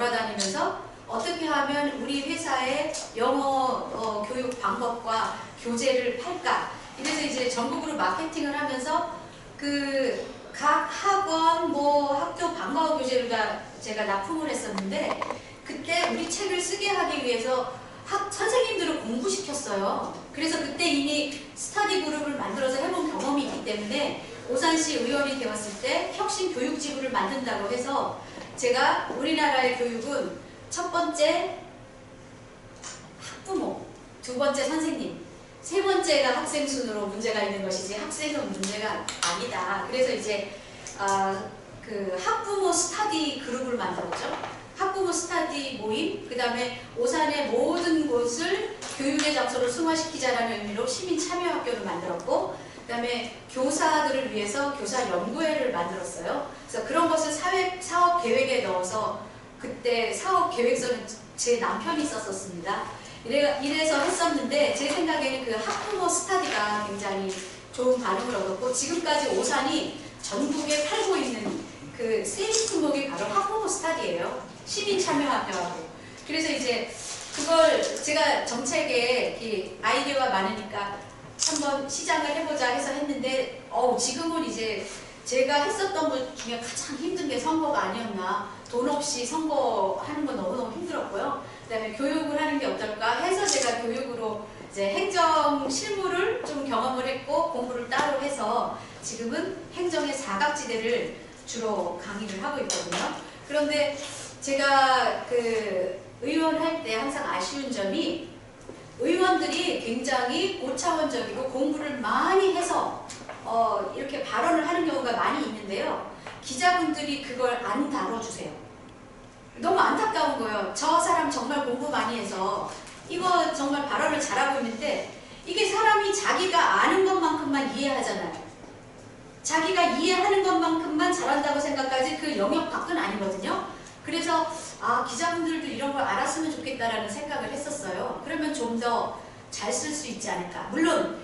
돌아다니면서 어떻게 하면 우리 회사의 영어 교육 방법과 교재를 팔까. 이래서 이제 전국으로 마케팅을 하면서 그 각 학원 학교 방과후 교재를 다 제가 납품을 했었는데, 그때 우리 책을 쓰게 하기 위해서 선생님들을 공부시켰어요. 그래서 그때 이미 스터디 그룹을 만들어서 해본 경험이 있기 때문에 오산시 의원이 되었을 때 혁신 교육지구를 만든다고 해서 제가 우리나라의 교육은 첫 번째 학부모, 두 번째 선생님, 세 번째가 학생 순으로 문제가 있는 것이지 학생은 문제가 아니다. 그래서 이제 그 학부모 스터디 그룹을 만들었죠. 학부모 스터디 모임, 그 다음에 오산의 모든 곳을 교육의 장소로 승화시키자라는 의미로 시민 참여학교를 만들었고, 그 다음에 교사들을 위해서 교사 연구회를 만들었어요. 그래서 그런 것을 사업 계획에 넣어서 그때 사업 계획서는 제 남편이 썼었습니다. 이래서 했었는데 제 생각에는 그 학부모 스터디가 굉장히 좋은 반응을 얻었고, 지금까지 오산이 전국에 팔고 있는 그 세일 품목이 바로 학부모 스터디예요. 시민 참여학교하고. 그래서 이제 그걸 제가 정책에 아이디어가 많으니까 한번 시작을 해보자 해서 했는데, 지금은 이제 제가 했었던 것 중에 가장 힘든 게 선거가 아니었나. 돈 없이 선거하는 건 너무너무 힘들었고요. 그 다음에 교육을 하는 게 어떨까 해서 제가 교육으로 이제 행정 실무를 좀 경험을 했고 공부를 따로 해서 지금은 행정의 사각지대를 주로 강의를 하고 있거든요. 그런데 제가 그 의원 할 때 항상 아쉬운 점이, 의원들이 굉장히 고차원적이고 공부를 많이 해서 이렇게 발언을 하는 경우가 많이 있는데요. 기자분들이 그걸 안 다뤄주세요. 너무 안타까운 거예요. 저 사람 정말 공부 많이 해서 이거 정말 발언을 잘하고 있는데, 이게 사람이 자기가 아는 것만큼만 이해하잖아요. 자기가 이해하는 것만큼만 잘한다고 생각하지 그 영역 밖은 아니거든요. 그래서 기자분들도 이런 걸 알았으면 좋겠다라는 생각을 했었어요. 그러면 좀 더 잘 쓸 수 있지 않을까. 물론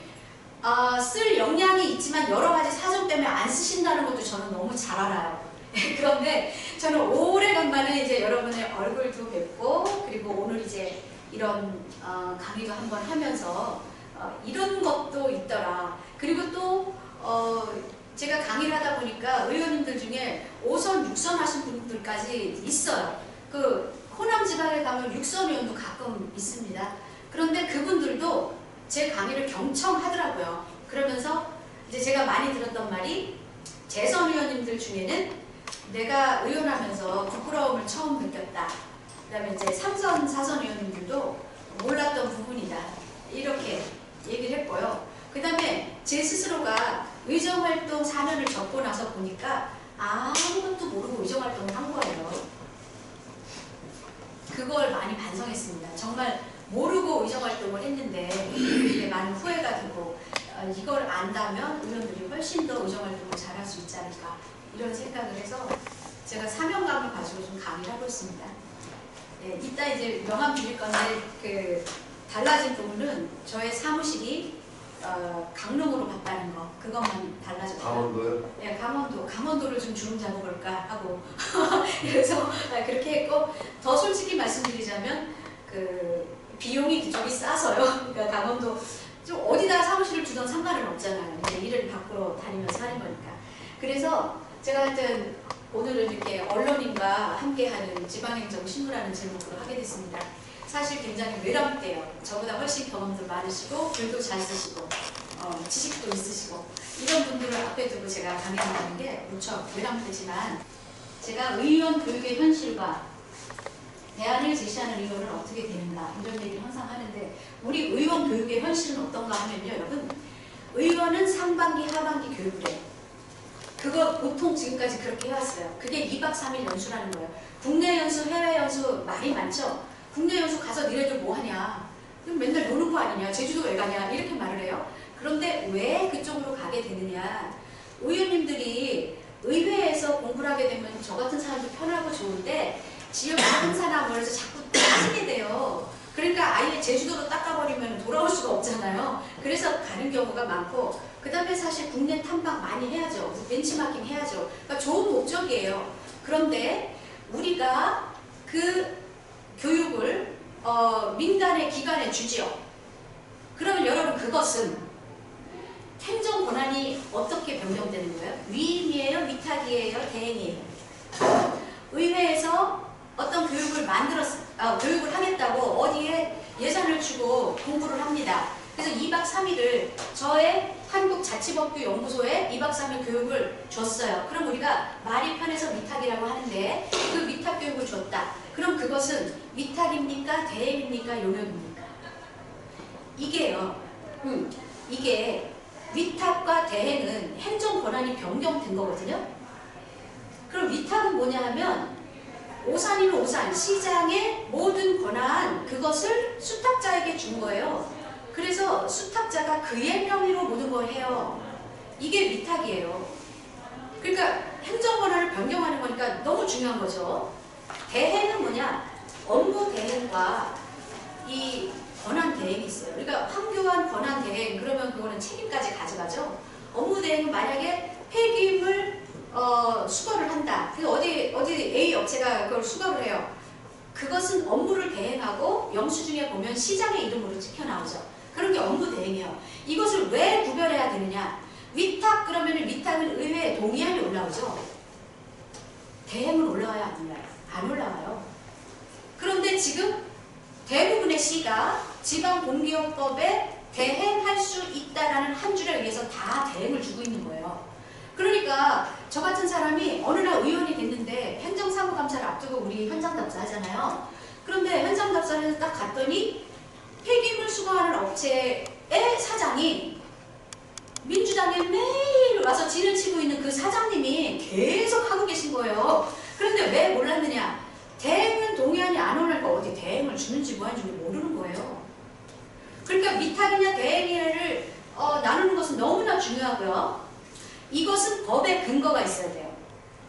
쓸 역량이 있지만 여러 가지 사정 때문에 안 쓰신다는 것도 저는 너무 잘 알아요. 그런데 저는 오래간만에 이제 여러분의 얼굴도 뵙고, 그리고 오늘 이제 이런 강의도 한번 하면서 이런 것도 있더라. 그리고 또 제가 강의를 하다 보니까 의원님들 중에 5선, 6선 하신 분들까지 있어요. 그 호남 지방에 가면 6선 의원도 가끔 있습니다. 그런데 그분들도 제 강의를 경청하더라고요. 그러면서 이제 제가 많이 들었던 말이, 재선 의원님들 중에는 내가 의원하면서 부끄러움을 처음 느꼈다. 그 다음에 이제 3선, 4선 의원님들도 몰랐던 부분이다. 이렇게 얘기를 했고요. 그 다음에 제 스스로가 의정활동 4년을 접고 나서 보니까 아무것도 모르고 의정활동을 한 거예요. 그걸 많이 반성했습니다. 정말 모르고 의정활동을 했는데 이게 많은 후회가 되고, 이걸 안다면 의원들이 훨씬 더 의정활동을 잘할 수 있지 않을까, 이런 생각을 해서 제가 사명감을 가지고 좀 강의를 하고 있습니다. 네, 이따 이제 명함 드릴 건데, 그 달라진 부분은 저의 사무실이 강릉으로 갔다는 거, 그것만 달라졌어요. 강원도요? 네, 강원도를 좀 주름 잡아볼까 하고 그래서 그렇게 했고, 더 솔직히 말씀드리자면 그 비용이 그쪽이 싸서요. 그러니까 강원도 좀 어디다 사무실을 주던 상관은 없잖아요. 이제 일을 밖으로 다니면서 하는 거니까. 그래서 제가 하여튼 오늘은 이렇게 언론인과 함께하는 지방행정신문이라는 제목으로 하게 됐습니다. 사실 굉장히 외람돼요. 저보다 훨씬 경험도 많으시고 글도 잘 쓰시고 지식도 있으시고, 이런 분들을 앞에 두고 제가 강연하는 게 무척 외람되지만, 제가 의원 교육의 현실과 대안을 제시하는 의원은 어떻게 되는가, 이런 얘기를 항상 하는데, 우리 의원 교육의 현실은 어떤가 하면요, 여러분, 의원은 상반기 하반기 교육을 해요. 그거 보통 지금까지 그렇게 해왔어요. 그게 2박 3일 연수라는 거예요. 국내 연수, 해외 연수 말이 많죠. 국내 연수 가서 니네들 뭐 하냐, 그럼 맨날 노는 거 아니냐, 제주도 왜 가냐, 이렇게 말을 해요. 그런데 왜 그쪽으로 가게 되느냐, 의원님들이 의회에서 공부를 하게 되면 저 같은 사람도 편하고 좋은데 지역 행사나 뭐 해서 자꾸 빠지게 돼요. 그러니까 아예 제주도로 닦아버리면 돌아올 수가 없잖아요. 그래서 가는 경우가 많고, 그 다음에 사실 국내 탐방 많이 해야죠. 벤치마킹 해야죠. 그러니까 좋은 목적이에요. 그런데 우리가 그 교육을 민간의 기관에 주지요. 그러면 여러분 그것은 행정 권한이 어떻게 변경되는 거예요? 위임이에요? 위탁이에요? 대행이에요? 의회에서 어떤 교육을 교육을 하겠다고 어디에 예산을 주고 공부를 합니다. 그래서 2박 3일을 저의 한국자치법규연구소에 2박 3일 교육을 줬어요. 그럼 우리가 말이 편해서 위탁이라고 하는데 그 위탁 교육을 줬다. 그럼 그것은 위탁입니까? 대행입니까? 용역입니까? 이게요. 이게 위탁과 대행은 행정 권한이 변경된 거거든요. 그럼 위탁은 뭐냐 하면 오산이면 오산, 시장의 모든 권한 그것을 수탁자에게 준 거예요. 그래서 수탁자가 그의 명의로 모든 걸 해요. 이게 위탁이에요. 그러니까 행정 권한을 변경하는 거니까 너무 중요한 거죠. 대행은 뭐냐? 업무 대행과 이 권한 대행이 있어요. 그러니까 황교안 권한 대행 그러면 그거는 책임까지 가져가죠. 업무 대행은 만약에 폐기임을 수거를 한다. 그 어디 A 업체가 그걸 수거를 해요. 그것은 업무를 대행하고 영수증에 보면 시장의 이름으로 찍혀 나오죠. 그런 게 업무 대행이에요. 이것을 왜 구별해야 되느냐? 위탁 그러면 위탁은 의회에 동의안이 올라오죠. 대행은 올라와요? 안 올라와요? 안 올라와요. 그런데 지금 대부분의 시가 지방공기업법에 대행할 수 있다라는 한 줄에 의해서 다 대행을 주고 있는 거예요. 그러니까 저 같은 사람이 어느 날 의원이 됐는데 행정사무감사를 앞두고 우리 현장답사 하잖아요. 그런데 현장답사를 딱 갔더니 폐기물 수거하는 업체의 사장이 민주당에 매일 와서 진을 치고 있는 그 사장님이 계속 하고 계신 거예요. 그런데 왜 몰랐느냐? 대행은 동의안이 안 올라니까 어디 대행을 주는지 뭐하는지 모르는 거예요. 그러니까 위탁이냐 대행이냐를 나누는 것은 너무나 중요하고요. 이것은 법의 근거가 있어야 돼요.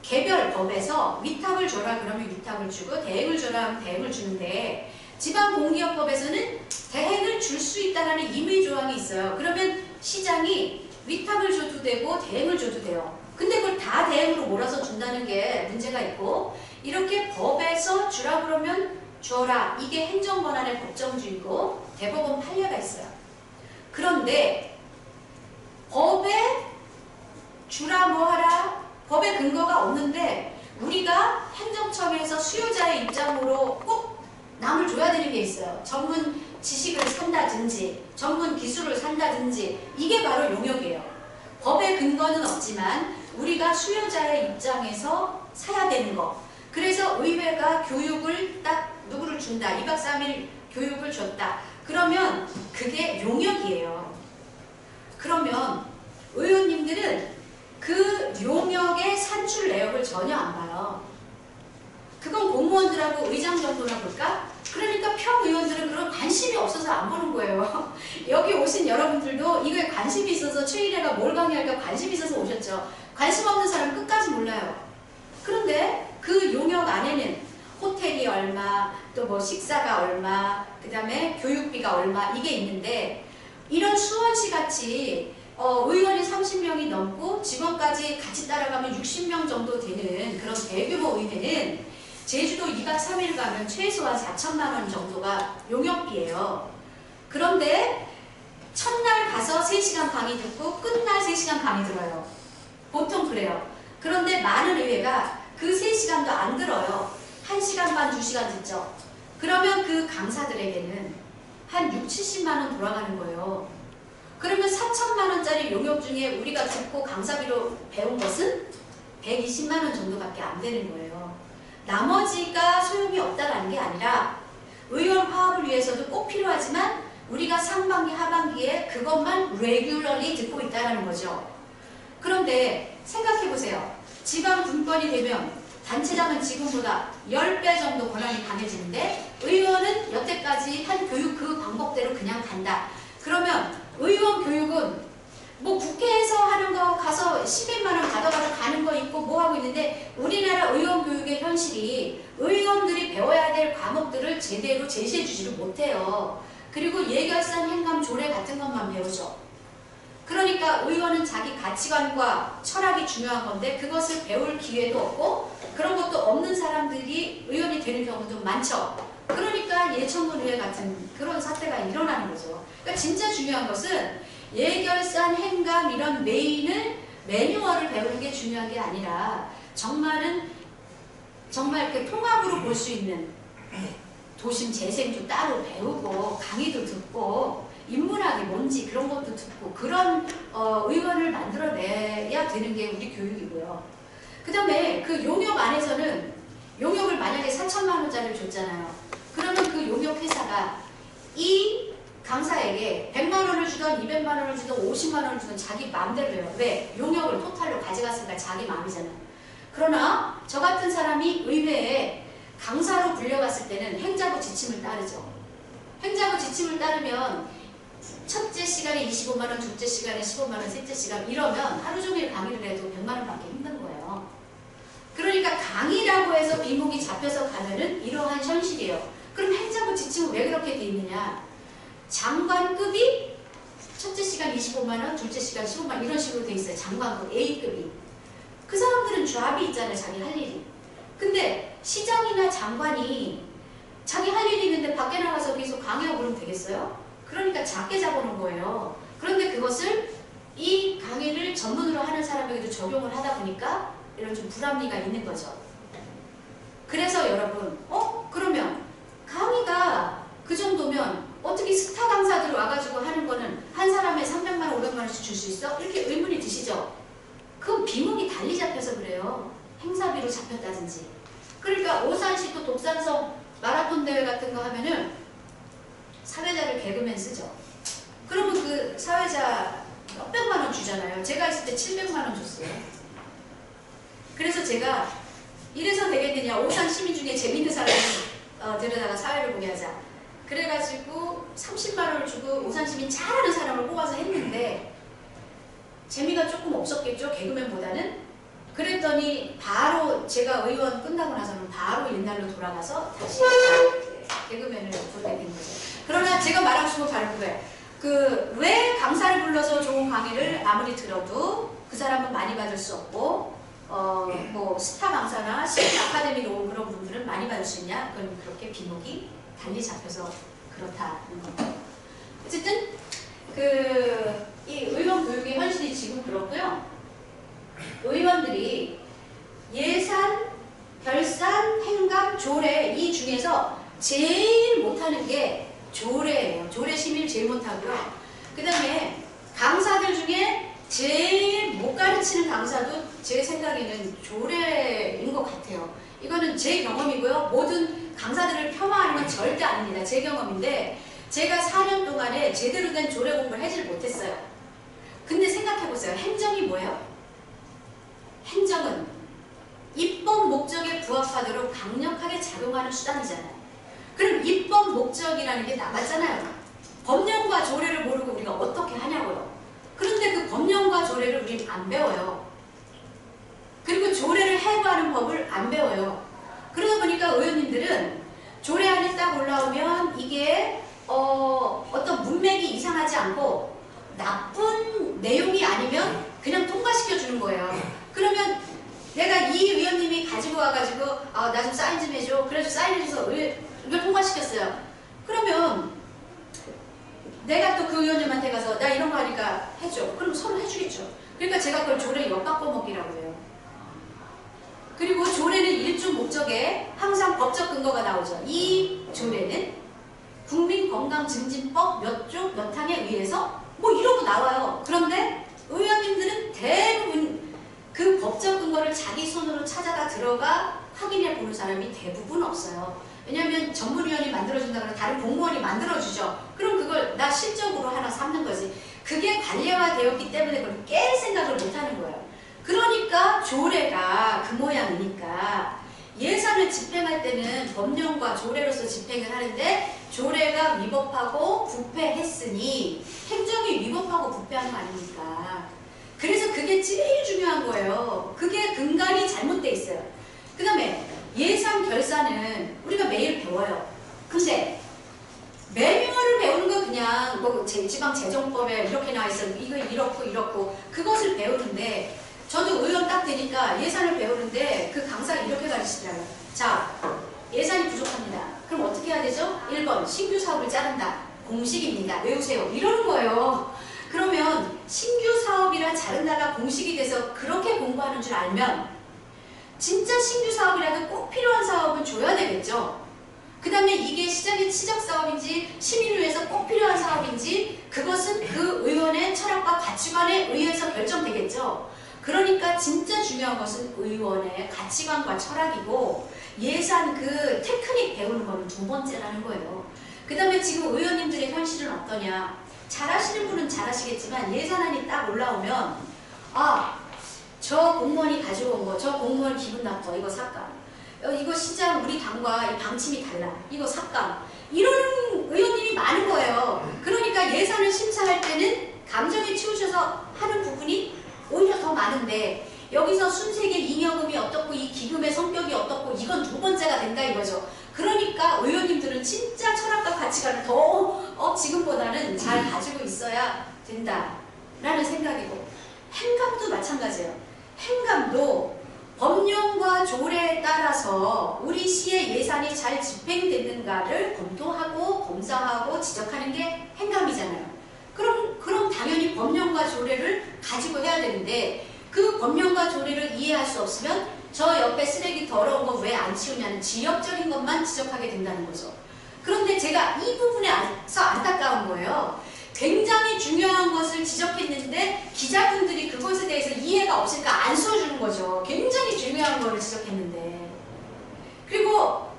개별 법에서 위탁을 줘라 그러면 위탁을 주고 대행을 줘라 하면 대행을 주는데 지방공기업법에서는 대행을 줄 수 있다는 임의조항이 있어요. 그러면 시장이 위탁을 줘도 되고 대행을 줘도 돼요. 근데 그걸 다 대행으로 몰아서 준다는 게 문제가 있고 이렇게 법에서 주라 그러면 줘라. 이게 행정권한의 법정주의고 대법원 판례가 있어요. 그런데 법에 주라 뭐하라 법의 근거가 없는데 우리가 행정청에서 수요자의 입장으로 꼭 남을 줘야 되는 게 있어요. 전문 지식을 산다든지 전문 기술을 산다든지 이게 바로 용역이에요. 법의 근거는 없지만 우리가 수요자의 입장에서 사야 되는 거. 그래서 의회가 교육을 딱 누구를 준다. 2박 3일 교육을 줬다. 그러면 그게 용역이에요. 그러면 의원님들은 그 용역의 산출 내역을 전혀 안 봐요. 그건 공무원들하고 의장 정도나 볼까? 그러니까 평의원들은 그런 관심이 없어서 안 보는 거예요. 여기 오신 여러분들도 이거에 관심이 있어서 최일애가 뭘 강의할까 관심이 있어서 오셨죠. 관심 없는 사람은 끝까지 몰라요. 그런데 그 용역 안에는 호텔이 얼마, 또 뭐 식사가 얼마, 그 다음에 교육비가 얼마 이게 있는데 이런 수원시 같이 의원이 30명이 넘고 직원까지 같이 따라가면 60명 정도 되는 그런 대규모 의회는 제주도 2박 3일 가면 최소한 4천만 원 정도가 용역비예요. 그런데 첫날 가서 3시간 강의 듣고 끝날 3시간 강의 들어요. 보통 그래요. 그런데 많은 의회가 그 3시간도 안 들어요. 1시간 반, 2시간 듣죠. 그러면 그 강사들에게는 한 6, 70만 원 돌아가는 거예요. 그러면 4천만 원짜리 용역 중에 우리가 듣고 강사비로 배운 것은 120만 원 정도밖에 안 되는 거예요. 나머지가 소용이 없다라는 게 아니라 의원 화합을 위해서도 꼭 필요하지만 우리가 상반기, 하반기에 그것만 레귤러리 듣고 있다는 거죠. 그런데 생각해보세요. 지방 분권이 되면 단체장은 지금보다 10배 정도 권한이 강해지는데 의원은 여태까지 한 교육 그 방법대로 그냥 간다. 그러면 의원 교육은 뭐 국회에서 하는 거 가서 10몇만 원 받아가서 가는 거 있고 뭐 하고 있는데 우리나라 의원 교육의 현실이 의원들이 배워야 될 과목들을 제대로 제시해 주지를 못해요. 그리고 예결산, 행감, 조례 같은 것만 배우죠. 그러니까 의원은 자기 가치관과 철학이 중요한 건데 그것을 배울 기회도 없고 그런 것도 없는 사람들이 의원이 되는 경우도 많죠. 그러니까 예천문의회 같은 그런 사태가 일어나는 거죠. 그러니까 진짜 중요한 것은 예결산, 행감 이런 매뉴얼을 배우는 게 중요한 게 아니라 정말 그 통합으로 볼 수 있는 도심 재생도 따로 배우고 강의도 듣고 인문학이 뭔지 그런 것도 듣고 그런 의원을 만들어내야 되는 게 우리 교육이고요. 그 다음에 그 용역 안에서는 용역을 만약에 4천만 원짜리를 줬잖아요. 그러면 그 용역 회사가 이 강사에게 100만 원을 주던 200만 원을 주던 50만 원을 주던 자기 마음대로 해요. 왜? 용역을 토탈로 가져갔으니까 자기 마음이잖아요. 그러나 저 같은 사람이 의회에 강사로 불려갔을 때는 행자부 지침을 따르죠. 행자부 지침을 따르면 첫째 시간에 25만 원, 둘째 시간에 15만 원, 셋째 시간 이러면 하루 종일 강의를 해도 100만 원 받기 힘든 거예요. 그러니까 강의라고 해서 비목이 잡혀서 가면은 이러한 현실이에요. 그럼 행자부 지침은 왜 그렇게 돼 있느냐? 장관급이 첫째 시간 25만 원, 둘째 시간 15만 원 이런 식으로 돼 있어요. 장관급 A급이. 그 사람들은 잡이 있잖아요. 자기 할 일이. 근데 시장이나 장관이 자기 할 일이 있는데 밖에 나가서 계속 강의하고 그러면 되겠어요? 그러니까 작게 잡아놓은 거예요. 그런데 그것을 이 강의를 전문으로 하는 사람에게도 적용을 하다 보니까 이런 좀 불합리가 있는 거죠. 그래서 여러분, 그러면 강의가 그 정도면 어떻게 스타 강사들 와가지고 하는 거는 한 사람에 300만 원, 500만 원씩 줄 수 있어? 이렇게 의문이 드시죠? 그건 비목이 달리 잡혀서 그래요. 행사비로 잡혔다든지. 그러니까 오산시도 독산성 마라톤 대회 같은 거 하면은 사회자를 개그맨 쓰죠. 그러면 그 사회자 몇백만 원 주잖아요. 제가 있을 때 700만 원 줬어요. 그래서 제가 이래서 되겠느냐. 오산 시민 중에 재밌는 사람을 데려다가 사회를 보게 하자. 그래가지고 30만 원을 주고 오산 시민 잘하는 사람을 뽑아서 했는데 재미가 조금 없었겠죠. 개그맨보다는. 그랬더니 바로 제가 의원 끝나고 나서는 바로 옛날로 돌아가서 다시 개그맨을 부르게 된 거죠. 그러나 제가 말하고 싶은 건 바로 그거예요. 왜 강사를 불러서 좋은 강의를 아무리 들어도 그 사람은 많이 받을 수 없고 뭐 스타 강사나 시민 아카데미로 온 그런 분들은 많이 받을 수 있냐? 그건 그렇게 비목이 달리 잡혀서 그렇다는 겁니다. 어쨌든 이 의원 교육의 현실이 지금 그렇고요. 의원들이 예산, 결산, 행감, 조례 이 중에서 제일 못하는 게 조례예요. 조례 심의를 제일 못하고요. 그 다음에 강사들 중에 제일 못 가르치는 강사도 제 생각에는 조례인 것 같아요. 이거는 제 경험이고요. 모든 강사들을 폄하하는 건 절대 아닙니다. 제 경험인데 제가 4년 동안에 제대로 된 조례 공부를 하지 못했어요. 근데 생각해보세요. 행정이 뭐예요? 행정은 입법 목적에 부합하도록 강력하게 작용하는 수단이잖아요. 그럼 입법 목적이라는 게 나왔잖아요. 법령과 조례를 모르고 우리가 어떻게 하냐고요. 그런데 그 법령과 조례를 우리는 안 배워요. 그리고 조례를 해부하는 법을 안 배워요. 그러다 보니까 의원님들은 조례안이 딱 올라오면 이게 어떤 문맥이 이상하지 않고 나쁜 내용이 아니면 그냥 통과시켜 주는 거예요. 그러면 내가 이 의원님이 가지고 와가지고 나 좀 사인 좀 해줘. 그래서 사인해줘서 이걸 통과시켰어요. 그러면 내가 또 그 의원님한테 가서 나 이런 거 하니까 해줘. 그럼 서로 해주겠죠. 그러니까 제가 그걸 조례 엿바꿔먹기라고 해요. 그리고 조례는 일종 목적에 항상 법적 근거가 나오죠. 이 조례는 국민건강증진법 몇 조 몇 항에 의해서 뭐 이러고 나와요. 그런데 의원님들은 대부분 그 법적 근거를 자기 손으로 찾아다 들어가 확인해 보는 사람이 대부분 없어요. 왜냐하면 전문위원이 만들어준다거나 다른 공무원이 만들어주죠. 그럼 그걸 나 실적으로 하나 삼는 거지. 그게 관례화되었기 때문에 그걸 깰 생각을 못하는 거예요. 그러니까 조례가 그 모양이니까 예산을 집행할 때는 법령과 조례로서 집행을 하는데 조례가 위법하고 부패했으니 행정이 위법하고 부패하는 거 아닙니까? 그래서 그게 제일 중요한 거예요. 그게 근간이 잘못돼 있어요. 그 다음에 예산 결산은 우리가 매일 배워요. 근데 매뉴얼을 배우는 건 그냥 뭐 지방재정법에 이렇게 나와 있어 이거 이렇고 그것을 배우는데 저도 의원 딱 되니까 예산을 배우는데 그 강사가 이렇게 가르치더라고요. 자, 예산이 부족합니다. 그럼 어떻게 해야 되죠? 1번, 신규 사업을 자른다. 공식입니다. 외우세요. 이러는 거예요. 그러면 신규 사업이라 자른다가 공식이 돼서 그렇게 공부하는 줄 알면 진짜 신규 사업이라도 꼭 필요한 사업은 줘야 되겠죠. 그 다음에 이게 시장의 치적 사업인지 시민을 위해서 꼭 필요한 사업인지 그것은 그 의원의 철학과 가치관에 의해서 결정되겠죠. 그러니까 진짜 중요한 것은 의원의 가치관과 철학이고 예산 그 테크닉 배우는 건 두 번째라는 거예요. 그 다음에 지금 의원님들의 현실은 어떠냐. 잘하시는 분은 잘하시겠지만 예산안이 딱 올라오면 아, 저 공무원이 가져온 거, 저 공무원 기분 나빠, 이거 삭감. 이거 시장 우리 당과 이 방침이 달라, 이거 삭감. 이런 의원님이 많은 거예요. 그러니까 예산을 심사할 때는 감정에 치우쳐서 하는 부분이 오히려 더 많은데 여기서 순세계 잉여금이 어떻고 이 기금의 성격이 어떻고 이건 두 번째가 된다 이거죠. 그러니까 의원님들은 진짜 철학과 가치관을 더 지금보다는 잘 가지고 있어야 된다라는 생각이고 행감도 마찬가지예요. 행감도 법령과 조례에 따라서 우리 시의 예산이 잘 집행됐는가를 검토하고 검사하고 지적하는 게 행감이잖아요. 그럼 당연히 법령과 조례를 가지고 해야 되는데 그 법령과 조례를 이해할 수 없으면 저 옆에 쓰레기 더러운 거 왜 안 치우냐는 지역적인 것만 지적하게 된다는 거죠. 그런데 제가 이 부분에서 안타까운 거예요. 굉장히 중요한 것을 지적했는데 기자분들이 그것에 대해서 이해가 없으니까 안 써주는 거죠. 굉장히 중요한 거를 지적했는데. 그리고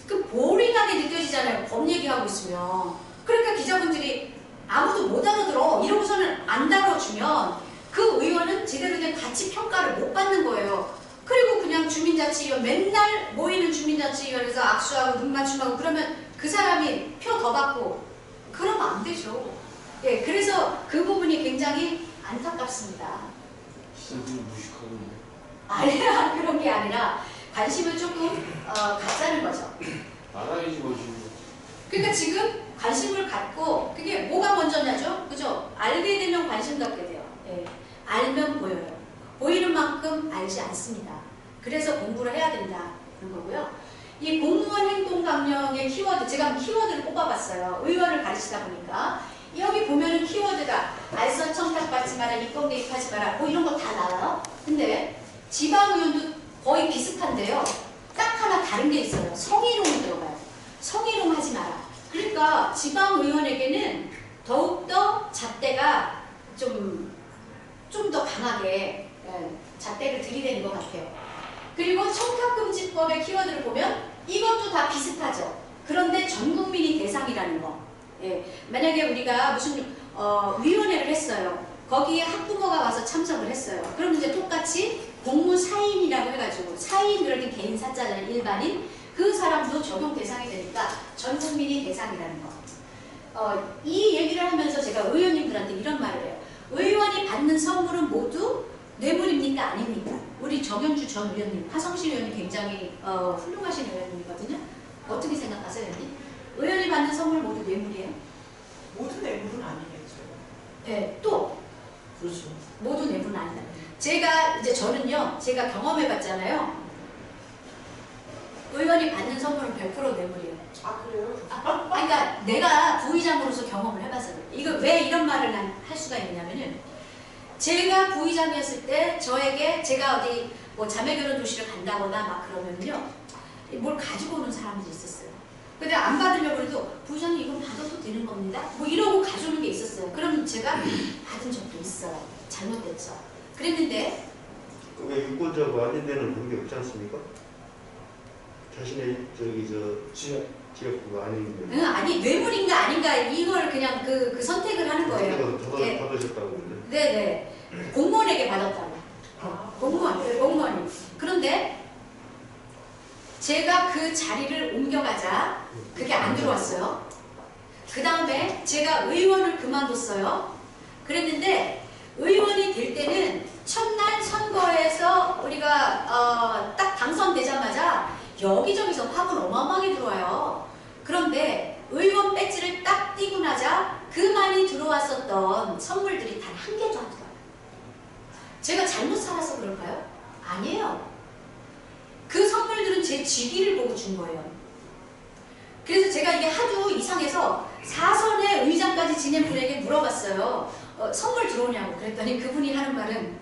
그 보링하게 느껴지잖아요. 법 얘기하고 있으면. 그러니까 기자분들이 아무도 못 알아들어. 이러고서는 안 다뤄주면 그 의원은 제대로 된 가치 평가를 못 받는 거예요. 그리고 그냥 주민자치위원 맨날 모이는 주민자치위원회에서 악수하고 눈 맞춤하고 그러면 그 사람이 표 더 받고 그러면 안 되죠. 예, 그래서 그 부분이 굉장히 안타깝습니다. 무식하군요. 아니야, 그런 게 아니라 관심을 조금 갖자는 거죠. 알아야지 뭐지. 그러니까 지금 관심을 갖고 그게 뭐가 먼저냐죠? 그죠? 알게 되면 관심 갖게 돼요. 예, 알면 보여요. 보이는 만큼 알지 않습니다. 그래서 공부를 해야 된다는 거고요. 이 공무원 행동감령의 키워드, 제가 키워드를 뽑아봤어요. 의원을 가르치다 보니까 여기 보면은 키워드가 알선 청탁받지 마라, 입법 개입하지 마라, 뭐 이런 거 다 나와요. 근데 지방의원도 거의 비슷한데요. 딱 하나 다른 게 있어요. 성희롱이 들어가요. 성희롱 하지 마라. 그러니까 지방의원에게는 더욱더 잣대가 좀 더 강하게 잣대를 들이대는 것 같아요. 그리고 청탁금지법의 키워드를 보면 이것도 다 비슷하죠. 그런데 전 국민이 대상이라는 거. 예, 만약에 우리가 무슨 위원회를 했어요. 거기에 학부모가 와서 참석을 했어요. 그럼 이제 똑같이 공무사인이라고 해가지고 사인 그럴 때 개인 사자잖아요. 일반인. 그 사람도 적용 대상이 되니까 전 국민이 대상이라는 거. 이 얘기를 하면서 제가 의원님들한테 이런 말을 해요. 의원이 받는 선물은 모두 뇌물입니까? 아닙니까? 우리 정영주 전 의원님, 하성실 의원님 굉장히 훌륭하신 의원님이거든요. 어떻게 생각하세요, 의원님? 의원이 받는 선물 모두 뇌물이에요? 모든 뇌물은 아니겠죠. 네, 또 그렇죠. 모두 뇌물은 아니다. 저는요, 제가 경험해봤잖아요. 의원이 받는 선물은 100% 뇌물이에요. 아, 그래요? 그러니까 내가 부의장으로서 경험을 해봐서 그래요. 이거 왜 이런 말을 할 수가 있냐면은 제가 부의장이었을 때 저에게 제가 어디 뭐 자매결혼 도시를 간다거나 막 그러면요 뭘 가지고 오는 사람들이 있었어요. 근데 안 받으려고 해도 부의장님 이건 받아도 되는 겁니다. 뭐 이러고 가져오는 게 있었어요. 그럼 제가 받은 적도 있어요. 잘못됐죠. 그랬는데 왜 유권자고 아닌 데는 그런 게 없지 않습니까? 자신의 지역구가 아닌데. 아니 뇌물인가 아닌가 이걸 그냥 그 선택을 하는 거예요. 받으셨다고 그러는데. 네네. 공무원에게 받았다고. 공무원이. 그런데 제가 그 자리를 옮겨가자 그게 안 들어왔어요. 그 다음에 제가 의원을 그만뒀어요. 그랬는데 의원이 될 때는 첫날 선거에서 우리가 딱 당선되자마자 여기저기서 화분 어마어마하게 들어와요. 그런데 의원 배지를 딱 띄고 나자 그 많이 들어왔었던 선물들이 단 한 개도 안 들어와요. 제가 잘못 살았어요. 준 거예요. 그래서 제가 이게 하도 이상해서 4선의 의장까지 지낸 분에게 물어봤어요. 선물 들어오냐고. 그랬더니 그분이 하는 말은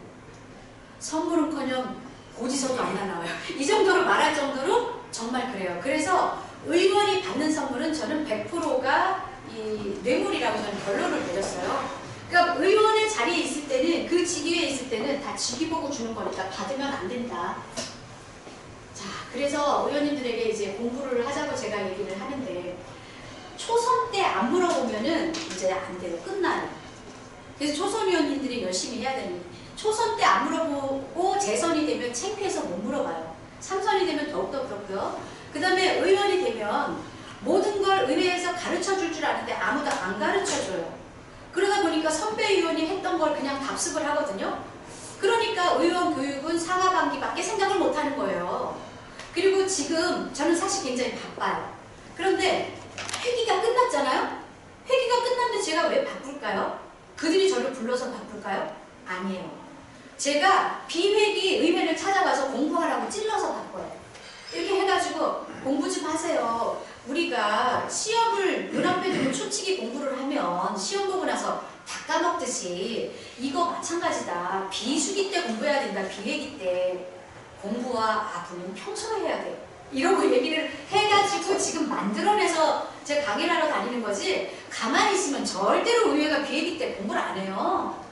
선물은커녕 고지서도 안 나와요. 이 정도로 말할 정도로 정말 그래요. 그래서 의원이 받는 선물은 저는 100%가 이 뇌물이라고 저는 결론을 내렸어요. 그러니까 의원의 자리에 있을 때는 그 직위에 있을 때는 다 직위 보고 주는 거니까 받으면 안 된다. 자, 그래서 의원님들에게 이제 공부를 하자고 제가 얘기를 하는데 초선 때 안 물어보면은 이제 안 돼요. 끝나요. 그래서 초선 의원님들이 열심히 해야 됩니다. 초선 때 안 물어보고 재선이 되면 창피해서 못 물어봐요. 3선이 되면 더욱더 그렇고요. 그 다음에 의원이 되면 모든 걸 의회에서 가르쳐 줄 줄 아는데 아무도 안 가르쳐 줘요. 그러다 보니까 선배 의원이 했던 걸 그냥 답습을 하거든요. 그러니까 의원 교육은 상하반기밖에 생각을 못 하는 거예요. 그리고 지금 저는 사실 굉장히 바빠요. 그런데 회기가 끝났잖아요. 회기가 끝났는데 제가 왜 바쁠까요? 그들이 저를 불러서 바쁠까요? 아니에요. 제가 비회기 의회를 찾아가서 공부하라고 찔러서 바꿔요. 이렇게 해가지고 공부 좀 하세요. 우리가 시험을 눈앞에 두고 초치기 공부를 하면 시험 보고 나서 다 까먹듯이 이거 마찬가지다. 비수기 때 공부해야 된다. 비회기 때. 공부와 아부는 평소에 해야 돼요. 이러고 얘기를 해가지고 지금 만들어내서 제가 강의를 하러 다니는 거지 가만히 있으면 절대로 의회가 비회기 때 공부를 안 해요.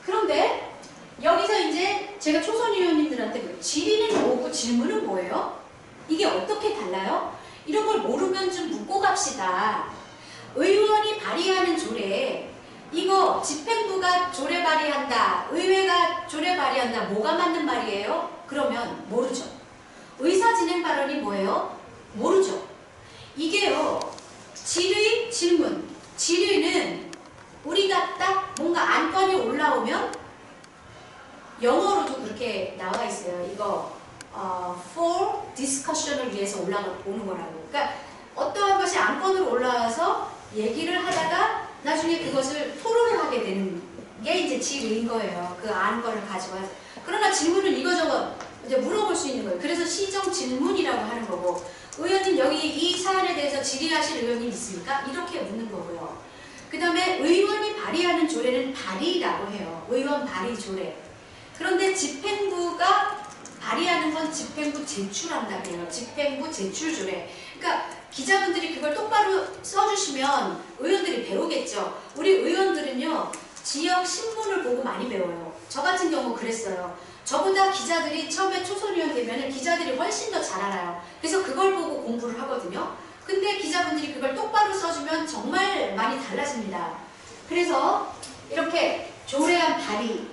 그런데 여기서 이제 제가 초선 의원님들한테 질의는 뭐고 질문은 뭐예요? 이게 어떻게 달라요? 이런 걸 모르면 좀 묻고 갑시다. 의원이 발의하는 조례 이거 집행부가 조례 발의한다. 의회가 조례 발의한다. 뭐가 맞는 말이에요? 그러면 모르죠. 의사진행 발언이 뭐예요? 모르죠. 이게요. 질의, 질문. 질의는 우리가 딱 뭔가 안건이 올라오면 영어로도 그렇게 나와 있어요. 이거 for discussion을 위해서 올라오는 거라고. 그러니까 어떠한 것이 안건으로 올라와서 얘기를 하다가 나중에 그것을 토론을 하게 되는 게 이제 질의인 거예요. 그 안건을 가지고 해서. 그러나 질문은 이거저거 이제 물어볼 수 있는 거예요. 그래서 시정 질문이라고 하는 거고, 의원님 여기 이 사안에 대해서 질의하실 의원님 있습니까? 이렇게 묻는 거고요. 그 다음에 의원이 발의하는 조례는 발의라고 해요. 의원 발의 조례. 그런데 집행부가 발의하는 건 집행부 제출한다고 해요. 집행부 제출 조례. 그러니까 기자분들이 그걸 똑바로 써주시면 의원들이 배우겠죠. 우리 의원들은요. 지역 신문을 보고 많이 배워요. 저 같은 경우 그랬어요. 저보다 기자들이 처음에 초선의원 되면 기자들이 훨씬 더 잘 알아요. 그래서 그걸 보고 공부를 하거든요. 근데 기자분들이 그걸 똑바로 써주면 정말 많이 달라집니다. 그래서 이렇게 조례안 발의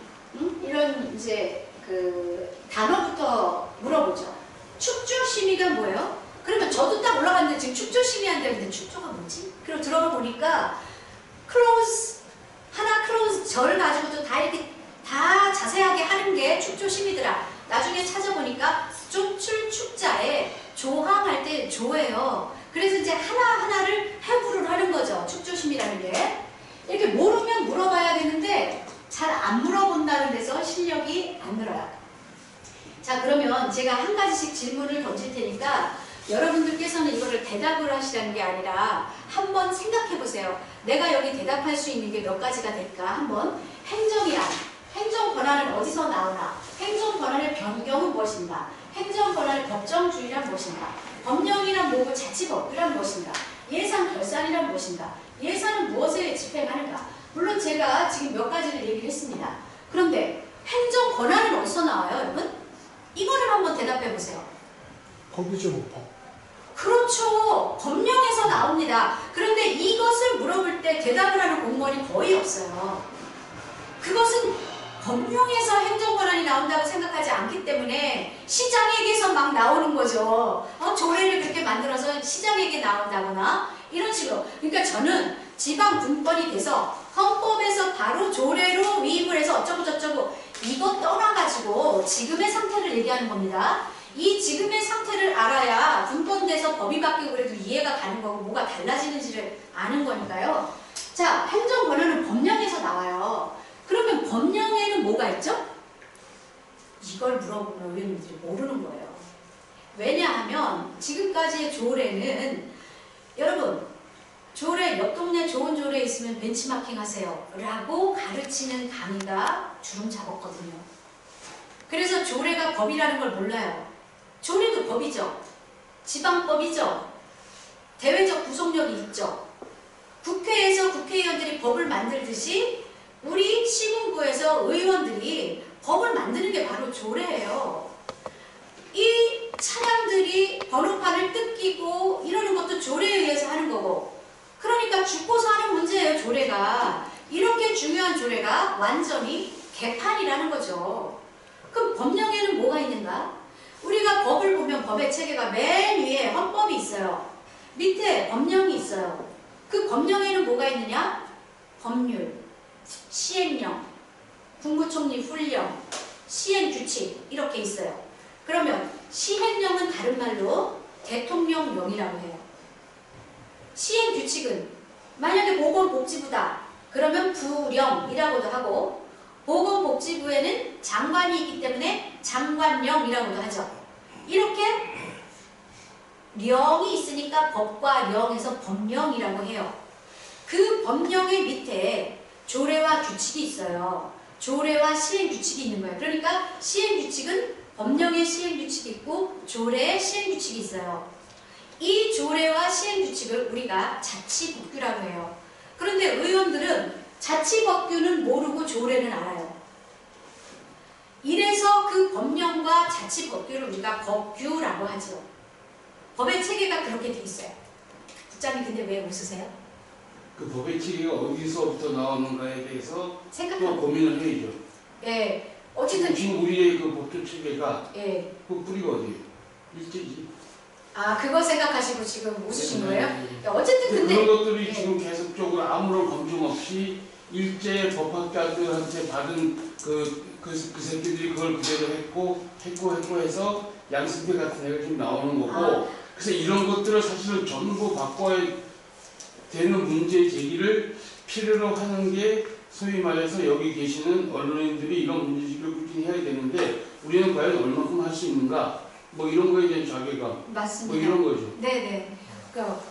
이런 이제 그 단어부터 물어보죠. 축조심의가 뭐예요? 그러면 저도 딱 올라갔는데 지금 축조심의한다고 했는데 축조가 뭐지? 그리고 들어가 보니까 클로즈 하나 클로즈 절 가지고도 다 이렇게 다 자세하게 하는 게 축조심의더라. 나중에 찾아보니까 쫓출 축자에 조항할 때 조예요. 그래서 이제 하나하나를 해부를 하는 거죠. 축조심의라는 게. 이렇게 모르면 물어봐야 되는데 잘 안 물어본다는 데서 실력이 안 늘어요. 자, 그러면 제가 한 가지씩 질문을 던질 테니까 여러분들께서는 이거를 대답을 하시라는 게 아니라 한번 생각해 보세요. 내가 여기 대답할 수 있는 게 몇 가지가 될까? 한번 행정이란 행정 권한은 어디서 나오나? 행정 권한의 변경은 무엇인가? 행정 권한의 법정주의란 무엇인가? 법령이란 뭐고 자치법이란 무엇인가? 예산 결산이란 무엇인가? 예산은 무엇에 집행하는가? 물론 제가 지금 몇 가지를 얘기를 했습니다. 그런데 행정 권한은 어디서 나와요, 여러분? 이거를 한번 대답해 보세요. 법이죠, 법. 그렇죠. 법령에서 나옵니다. 그런데 이것을 물어볼 때 대답을 하는 공무원이 거의 없어요. 그것은 법령에서 행정권한이 나온다고 생각하지 않기 때문에 시장에게서 막 나오는 거죠. 조례를 그렇게 만들어서 시장에게 나온다거나 이런 식으로. 그러니까 저는 지방 분권이 돼서 헌법에서 바로 조례로 위임을 해서 어쩌고 저쩌고 이거 떠나가지고 지금의 상태를 얘기하는 겁니다. 이 지금의 상태를 알아야 분권돼서 법이 바뀌고 그래도 이해가 가는 거고 뭐가 달라지는지를 아는 거니까요. 자, 행정 권한은 법령에서 나와요. 그러면 법령에는 뭐가 있죠? 이걸 물어보면 의원님들이 모르는 거예요. 왜냐하면 지금까지의 조례는 여러분 조례 옆 동네 좋은 조례 있으면 벤치마킹 하세요 라고 가르치는 강의가 주름 잡았거든요. 그래서 조례가 법이라는 걸 몰라요. 조례도 법이죠. 지방법이죠. 대외적 구속력이 있죠. 국회에서 국회의원들이 법을 만들듯이 우리 시군구에서 의원들이 법을 만드는 게 바로 조례예요. 이 차량들이 번호판을 뜯기고 이러는 것도 조례에 의해서 하는 거고, 그러니까 죽고 사는 문제예요. 조례가. 이렇게 중요한 조례가 완전히 개판이라는 거죠. 그럼 법령에는 뭐가 있는가? 우리가 법을 보면 법의 체계가 맨 위에 헌법이 있어요. 밑에 법령이 있어요. 그 법령에는 뭐가 있느냐? 법률, 시행령, 국무총리 훈령, 시행규칙 이렇게 있어요. 그러면 시행령은 다른 말로 대통령령이라고 해요. 시행규칙은 만약에 보건복지부다 그러면 부령이라고도 하고, 보건복지부에는 장관이 있기 때문에 장관령이라고도 하죠. 이렇게 령이 있으니까 법과 령에서 법령이라고 해요. 그 법령의 밑에 조례와 규칙이 있어요. 조례와 시행규칙이 있는 거예요. 그러니까 시행규칙은 법령의 시행규칙이 있고 조례의 시행규칙이 있어요. 이 조례와 시행규칙을 우리가 자치법규라고 해요. 그런데 의원들은 자치법규는 모르고 조례는 알아요. 이래서 그 법령과 자치법규를 우리가 법규라고 하죠. 법의 체계가 그렇게 돼 있어요. 국장님 근데 왜 웃으세요? 그 법의 체계가 어디서부터 나오는가에 대해서 또 생각하면 고민을 해야죠. 예, 어쨌든 지금 우리의 그 법조 체계가 예. 그 뿌리가 어디예요? 일제지. 아 그거 생각하시고 지금 웃으신 네. 거예요? 어쨌든 근데 그런 것들이 예. 지금 계속적으로 아무런 검증 없이 일제 법학자들한테 받은 그 새끼들이 그걸 그대로 했고 해서 양승태 같은 애가 지금 나오는 거고, 그래서 이런 것들을 사실은 전부 바꿔야 되는 문제 제기를 필요로 하는 게 소위 말해서 여기 계시는 언론인들이 이런 문제제기를 꾸준히 해야 되는데, 우리는 과연 얼마큼 할 수 있는가, 뭐 이런 거에 대한 자괴감, 맞습니다. 뭐 이런 거죠. 네네.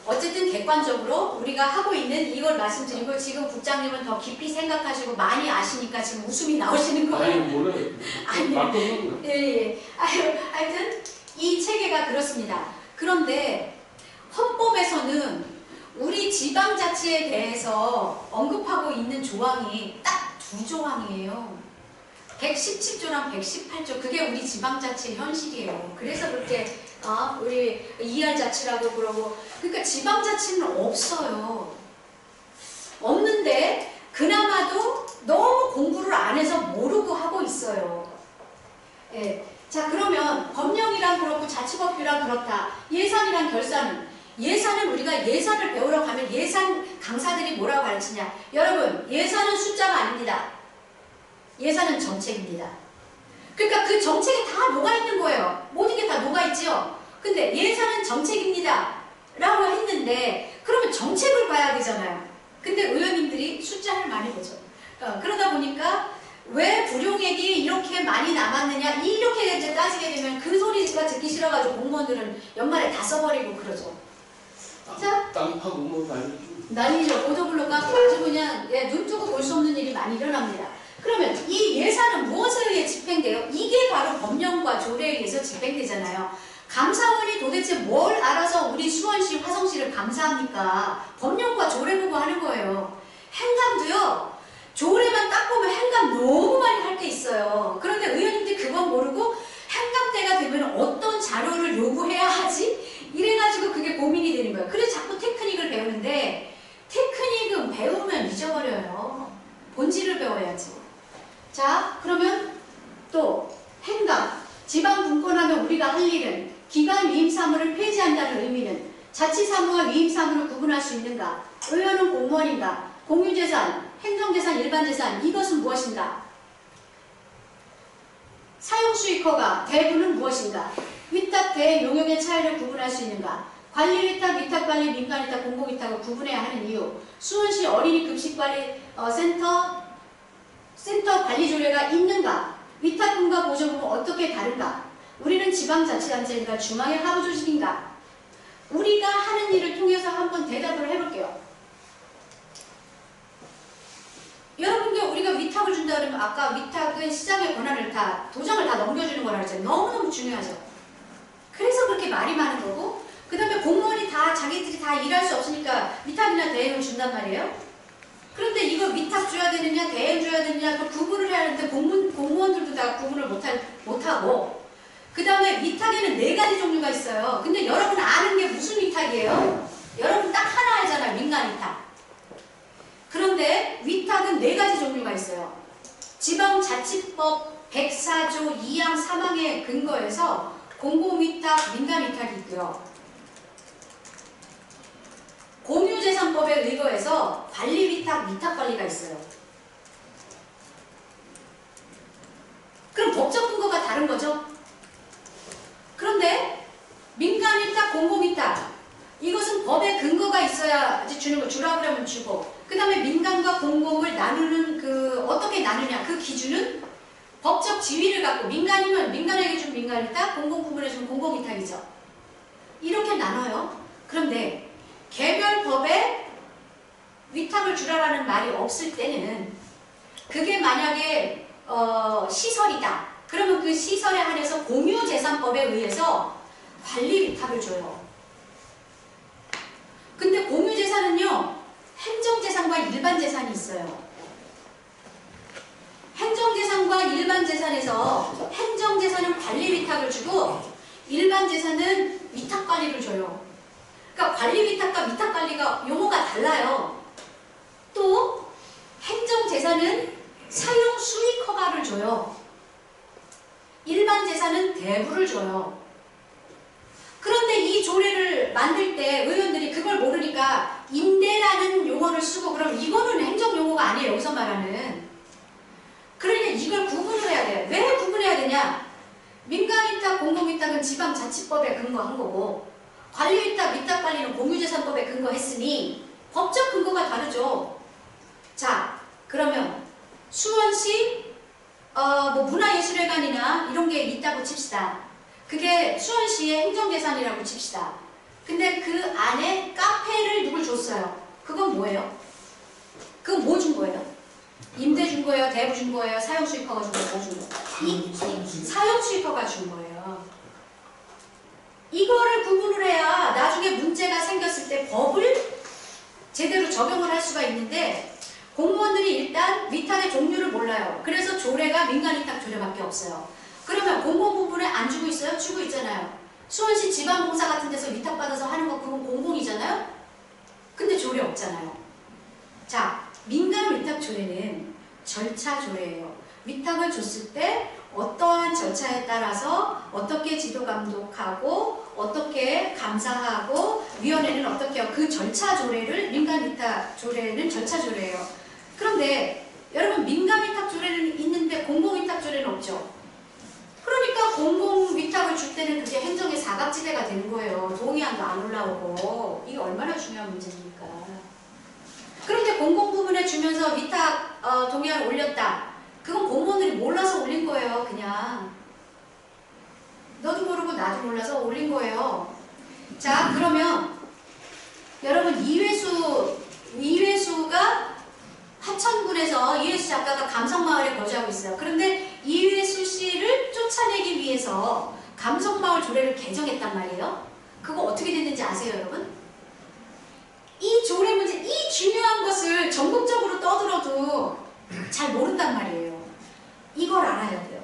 어쨌든 객관적으로 우리가 하고 있는 이걸 말씀드리고, 지금 국장님은 더 깊이 생각하시고 많이 아시니까 지금 웃음이 나오시는 아니 거예요. 뭐래? 아니. 맞거든. 예. 하여튼 이 체계가 그렇습니다. 그런데 헌법에서는 우리 지방자치에 대해서 언급하고 있는 조항이 딱 두 조항이에요. 117조랑 118조. 그게 우리 지방자치의 현실이에요. 그래서 그렇게 우리 ER자치라고 그러고, 그러니까 지방자치는 없어요. 없는데 그나마도 너무 공부를 안 해서 모르고 하고 있어요. 예. 자 그러면 법령이랑 그렇고 자치법규랑 그렇다. 예산이랑 결산은, 예산은 우리가 예산을 배우러 가면 예산 강사들이 뭐라고 가르치냐. 여러분 예산은 숫자가 아닙니다. 예산은 정책입니다. 그러니까 그 정책에 다 녹아있는 거예요. 모든 게 다 녹아있지요. 근데 예산은 정책입니다 라고 했는데 그러면 정책을 봐야 되잖아요. 근데 의원님들이 숫자를 많이 보죠. 그러다 보니까 왜 불용액이 이렇게 많이 남았느냐 이렇게 이제 따지게 되면 그 소리가 듣기 싫어가지고 공무원들은 연말에 다 써버리고 그러죠. 자, 땅 파고 뭐 난리죠. 보도블록 깎고 아주 그냥 눈 뜨고 볼 수 없는 일이 많이 일어납니다. 그러면 이 예산은 무엇에 의해 집행돼요? 이게 바로 법령과 조례에 의해서 집행되잖아요. 감사원이 도대체 뭘 알아서 우리 수원시, 화성시를 감사합니까? 법령과 조례 보고 하는 거예요. 행감도요. 조례만 딱 보면 행감 너무 많이 할 게 있어요. 그런데 의원님들이 그건 모르고 행감 때가 되면 어떤 자료를 요구해야 하지? 이래가지고 그게 고민이 되는 거예요. 그래서 자꾸 테크닉을 배우는데 테크닉은 배우면 잊어버려요. 본질을 배워야지. 자, 그러면 또 행감, 지방 분권하면 우리가 할 일은 기관 위임사무를 폐지한다는 의미는 자치사무와 위임사무를 구분할 수 있는가? 의원은 공무원인가? 공유재산, 행정재산, 일반재산, 이것은 무엇인가? 사용수익허가, 대부는 무엇인가? 위탁, 대행, 용역의 차이를 구분할 수 있는가? 관리위탁, 위탁관리, 민간위탁, 공공위탁을 구분해야 하는 이유. 수원시 어린이 급식관리 센터 관리조례가 있는가? 위탁금과 보조금은 어떻게 다른가? 우리는 지방자치단체인가 중앙의 하부조직인가? 우리가 하는 일을 통해서 한번 대답을 해볼게요. 여러분께 우리가 위탁을 준다 그러면 아까 위탁은 시장의 권한을 도장을 다 넘겨주는 거라 그랬잖아요. 너무너무 중요하죠. 그래서 그렇게 말이 많은 거고, 그 다음에 공무원이 다 자기들이 다 일할 수 없으니까 위탁이나 대행을 준단 말이에요. 그런데 이걸 위탁 줘야 되느냐 대행 줘야 되느냐 그 구분을 해야 하는데 공무원들도 다 구분을 못하고, 그 다음에 위탁에는 4가지 종류가 있어요. 근데 여러분 아는 게 무슨 위탁이에요? 여러분 딱 하나 알잖아요. 민간 위탁. 그런데 위탁은 4가지 종류가 있어요. 지방자치법 104조 2항 3항에 근거해서 공공위탁, 민간위탁이 있고요. 공유재산법에 의거해서 관리위탁, 위탁관리가 있어요. 그럼 법적 근거가 다른 거죠? 그런데 민간위탁, 공공위탁 이것은 법에 근거가 있어야 주는 거, 주라 그러면 주고, 그 다음에 민간과 공공을 나누는 어떻게 나누냐 그 기준은 법적 지위를 갖고, 민간이면 민간에게 준 민간위탁, 공공 부문에 준 공공위탁이죠. 이렇게 나눠요. 그런데 개별 법에 위탁을 주라라는 말이 없을 때는 그게 만약에 시설이다. 그러면 그 시설에 한해서 공유재산법에 의해서 관리위탁을 줘요. 근데 공유재산은요, 행정재산과 일반재산이 있어요. 행정재산과 일반재산에서 행정재산은 관리위탁을 주고 일반재산은 위탁관리를 줘요. 그러니까 관리위탁과 위탁관리가 용어가 달라요. 또 행정재산은 사용수익허가를 줘요. 일반재산은 대부를 줘요. 그런데 이 조례를 만들 때 의원들이 그걸 모르니까 임대라는 용어를 쓰고, 그럼 이거는 행정용어가 아니에요. 여기서 말하는. 그러니까 이걸 구분을 해야 돼요. 왜 구분해야 되냐? 민간위탁, 공공위탁은 지방자치법에 근거한 거고, 관리위탁, 위탁관리는 공유재산법에 근거했으니 법적 근거가 다르죠. 자, 그러면 수원시 문화예술회관이나 이런 게 있다고 칩시다. 그게 수원시의 행정재산이라고 칩시다. 근데 그 안에 카페를 누굴 줬어요? 그건 뭐예요? 그건 뭐 준 거예요? 임대 준 거예요? 대부 준 거예요? 사용수익허가 준 거예요? 뭐 준 거예요? 사용수익허가 준 거예요. 이거를 구분을 해야 나중에 문제가 생겼을 때 법을 제대로 적용을 할 수가 있는데, 공무원들이 일단 위탁의 종류를 몰라요. 그래서 조례가 민간위탁 조례밖에 없어요. 그러면 공공 부분에 안 주고 있어요? 주고 있잖아요. 수원시 지방공사 같은 데서 위탁받아서 하는 거 그건 공공이잖아요? 근데 조례 없잖아요. 자, 민간위탁 조례는 절차 조례예요. 위탁을 줬을 때 어떠한 절차에 따라서 어떻게 지도 감독하고 어떻게 감사하고 위원회는 어떻게 해요. 그 절차 조례를, 민간위탁 조례는 절차 조례예요. 그런데 여러분 민간위탁 조례는 있는데 공공위탁 조례는 없죠. 그러니까 공공위탁을 줄 때는 그게 행정의 사각지대가 되는 거예요. 동의안도 안 올라오고. 이게 얼마나 중요한 문제입니까? 그런데 공공부문에 주면서 위탁 동의안 올렸다. 그건 공무원들이 몰라서 올린 거예요. 그냥 너도 모르고 나도 몰라서 올린 거예요. 자, 그러면 여러분 이회수가 하천군에서 이회수 작가가 감성마을에 거주하고 있어요. 그런데 이회수 씨를 쫓아내기 위해서 감성마을 조례를 개정했단 말이에요. 그거 어떻게 됐는지 아세요, 여러분? 이 조례 문제, 이 중요한 것을 전국적으로 떠들어도 잘 모른단 말이에요. 이걸 알아야 돼요.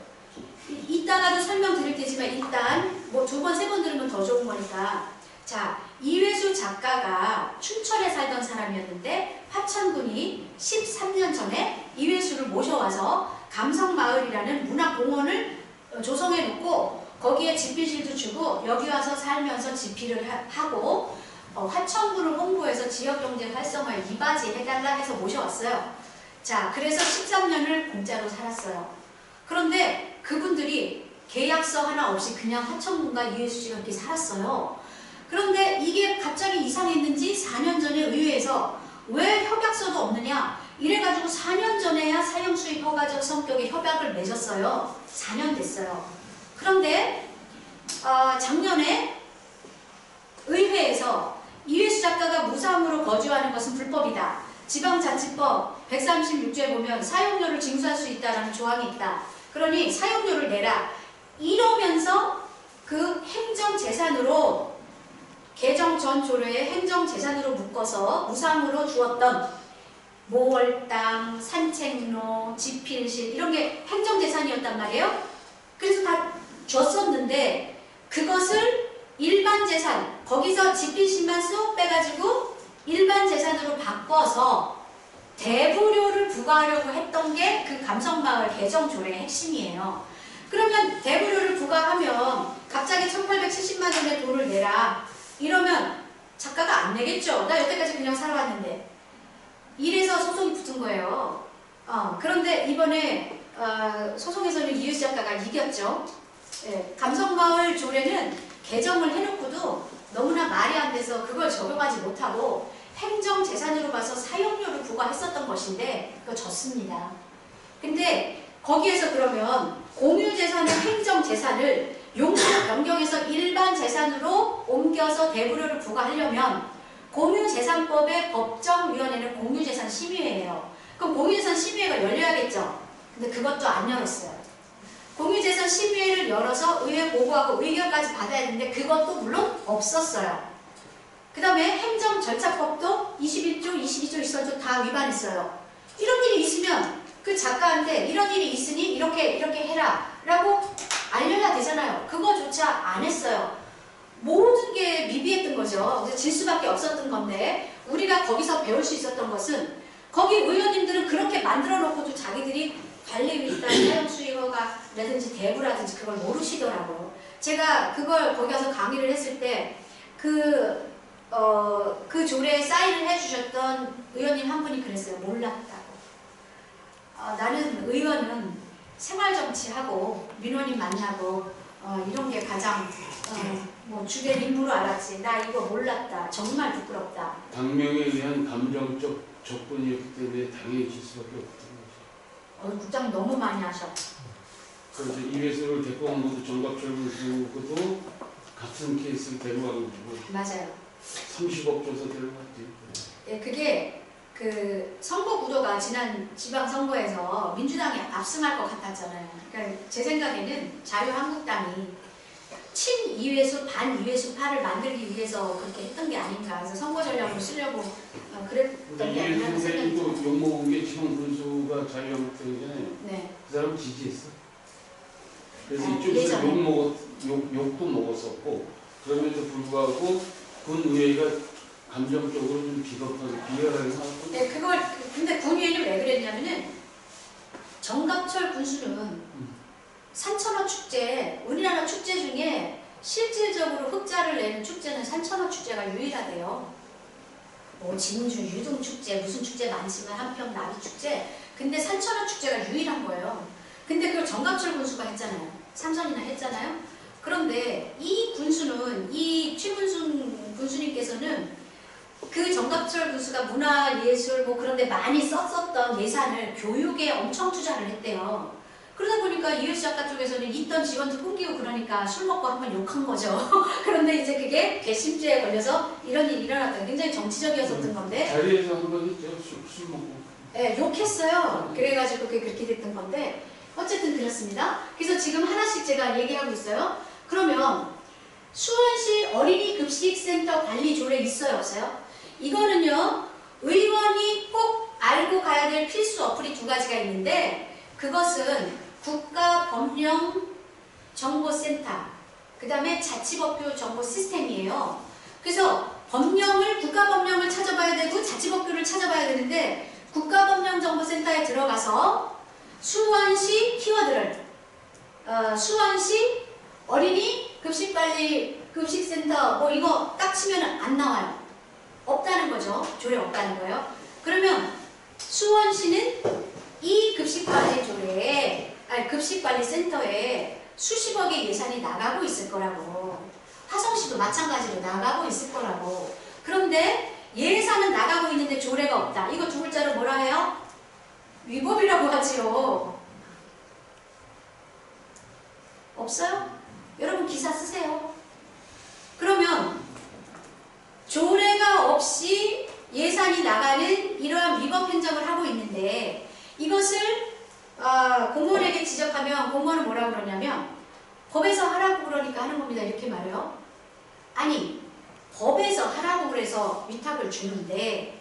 이따가도 설명드릴 테지만 일단 뭐 2번, 3번 들으면 더 좋은 거니까. 자, 이회수 작가가 춘천에 살던 사람이었는데 화천군이 13년 전에 이회수를 모셔와서 감성마을이라는 문화공원을 조성해 놓고 거기에 집필실도 주고 여기 와서 살면서 집필을 하고 화천군을 홍보해서 지역경제 활성화에 이바지해달라 해서 모셔왔어요. 자, 그래서 13년을 공짜로 살았어요. 그런데 그분들이 계약서 하나 없이 그냥 화천군과 이회수 씨가 이렇게 살았어요. 그런데 이게 갑자기 이상했는지 4년 전에 의회에서 왜 협약서도 없느냐 이래가지고 4년 전에야 사용수익 허가적 성격의 협약을 맺었어요. 4년 됐어요. 그런데 작년에 의회에서 이회수 작가가 무상으로 거주하는 것은 불법이다. 지방자치법 136조에 보면 사용료를 징수할 수 있다라는 조항이 있다. 그러니 사용료를 내라. 이러면서 그 행정재산으로 개정 전 조례에 행정재산으로 묶어서 무상으로 주었던 모월 땅, 산책로, 지필실 이런 게 행정재산이었단 말이에요. 그래서 다 줬었는데 그것을 일반 재산, 거기서 지필실만 쏙 빼가지고 일반 재산으로 바꿔서 대부료를 부과하려고 했던 게 그 감성마을 개정 조례의 핵심이에요. 그러면 대부료를 부과하면 갑자기 1870만 원의 돈을 내라. 이러면 작가가 안 내겠죠. 나 여태까지 그냥 살아왔는데. 이래서 소송이 붙은 거예요. 그런데 이번에 소송에서는 이유수 작가가 이겼죠. 예, 감성마을 조례는 개정을 해놓고도 너무나 말이 안 돼서 그걸 적용하지 못하고 행정재산으로 봐서 사용료를 부과했었던 것인데 그거 졌습니다. 근데 거기에서 그러면 공유재산의 행정재산을 용도를 변경해서 일반 재산으로 옮겨서 대부료를 부과하려면 공유재산법의 법정위원회는 공유재산 심의회예요. 그럼 공유재산 심의회가 열려야겠죠. 근데 그것도 안 열었어요. 공유재산 심의회를 열어서 의회 보고하고 의견까지 받아야 되는데 그것도 물론 없었어요. 그 다음에 행정절차법도 21조, 22조, 23조 다 위반했어요. 이런 일이 있으면 그 작가한테 이런 일이 있으니 이렇게 해라 라고 알려야 되잖아요. 그거조차 안 했어요. 모든 게 미비했던 거죠. 그래서 질 수밖에 없었던 건데 우리가 거기서 배울 수 있었던 것은 거기 의원님들은 그렇게 만들어 놓고도 자기들이 관리위단 사용수익허가라든지 대부라든지 그걸 모르시더라고요. 제가 그걸 거기 가서 강의를 했을 때 그 조례에 사인을 해주셨던 의원님 한 분이 그랬어요. 몰랐다고. 나는 의원은 생활정치하고 민원인 만나고 이런 게 가장 뭐 주된 임무로 알았지. 나 이거 몰랐다. 정말 부끄럽다. 당명에 의한 감정적 접근이었기 때문에 당연히 질 수밖에 없던 거죠. 국장님 너무 많이 하셔. 그래서 이회수를 데리고 온 것도 정갑철 교수도 같은 케이스를 데려가지고 맞아요. 30억 줘서 데려갔지. 예, 그게 그 선거 구도가 지난 지방선거에서 민주당이 압승할 것 같았잖아요. 그러니까 제 생각에는 자유한국당이 친이회수 반이회수파를 만들기 위해서 그렇게 했던 게 아닌가. 그래서 선거 전략으로 쓰려고 그랬던 게 아닌가 이회수 생각이 선생님도 들어요. 욕먹은 게 지금 군수가 자유한국당이잖아요. 네. 그 사람 지지했어. 그래서 아, 이쪽에서 예전에. 욕도 먹었었고 그럼에도 불구하고 군의회가 감정적으로 좀 비열하게 생각하고. 네, 근데 군의회는 왜 그랬냐면은 정갑철 군수는 산천어 축제, 우리나라 축제 중에 실질적으로 흑자를 내는 축제는 산천어 축제가 유일하대요. 뭐 진주, 유등 축제, 무슨 축제 많지만 한평 나비 축제. 근데 산천어 축제가 유일한 거예요. 근데 그걸 정갑철 군수가 했잖아요. 3선이나 했잖아요. 그런데 이 군수는, 이 최문순 군수님께서는 그 정갑철 군수가 문화예술 뭐 그런데 많이 썼었던 예산을 교육에 엄청 투자를 했대요. 그러다 보니까 이회수 작가 쪽에서는 있던 직원들 끊기고 그러니까 술 먹고 한번 욕한 거죠. 그런데 이제 그게 괘씸죄에 걸려서 이런 일이 일어났다. 굉장히 정치적이었었던 건데. 자리에서 한 번 했죠. 술 먹고. 네, 욕했어요. 그래가지고 그게 그렇게 됐던 건데 어쨌든 그렇습니다. 그래서 지금 하나씩 제가 얘기하고 있어요. 그러면 수원시 어린이 급식센터 관리 조례 있어요, 없어요? 이거는요, 의원이 꼭 알고 가야 될 필수 어플이 두 가지가 있는데 그것은 국가법령정보센터, 그 다음에 자치법규 정보 시스템이에요. 그래서 국가법령을 찾아봐야 되고 자치법규를 찾아봐야 되는데 국가법령정보센터에 들어가서 수원시 키워드를 수원시 어린이 급식센터 뭐 이거 딱 치면 안 나와요. 없다는 거죠. 조례 없다는 거예요. 그러면 수원시는 이 급식관리센터에 수십억의 예산이 나가고 있을 거라고. 화성시도 마찬가지로 나가고 있을 거라고. 그런데 예산은 나가고 있는데 조례가 없다. 이거 두 글자로 뭐라 해요? 위법이라고 하지요. 없어요? 여러분 기사 쓰세요. 없이 예산이 나가는 이러한 위법 행정을 하고 있는데 이것을 공무원에게 지적하면 공무원은 뭐라고 그러냐면 법에서 하라고 그러니까 하는 겁니다. 이렇게 말해요. 아니 법에서 하라고 그래서 위탁을 주는데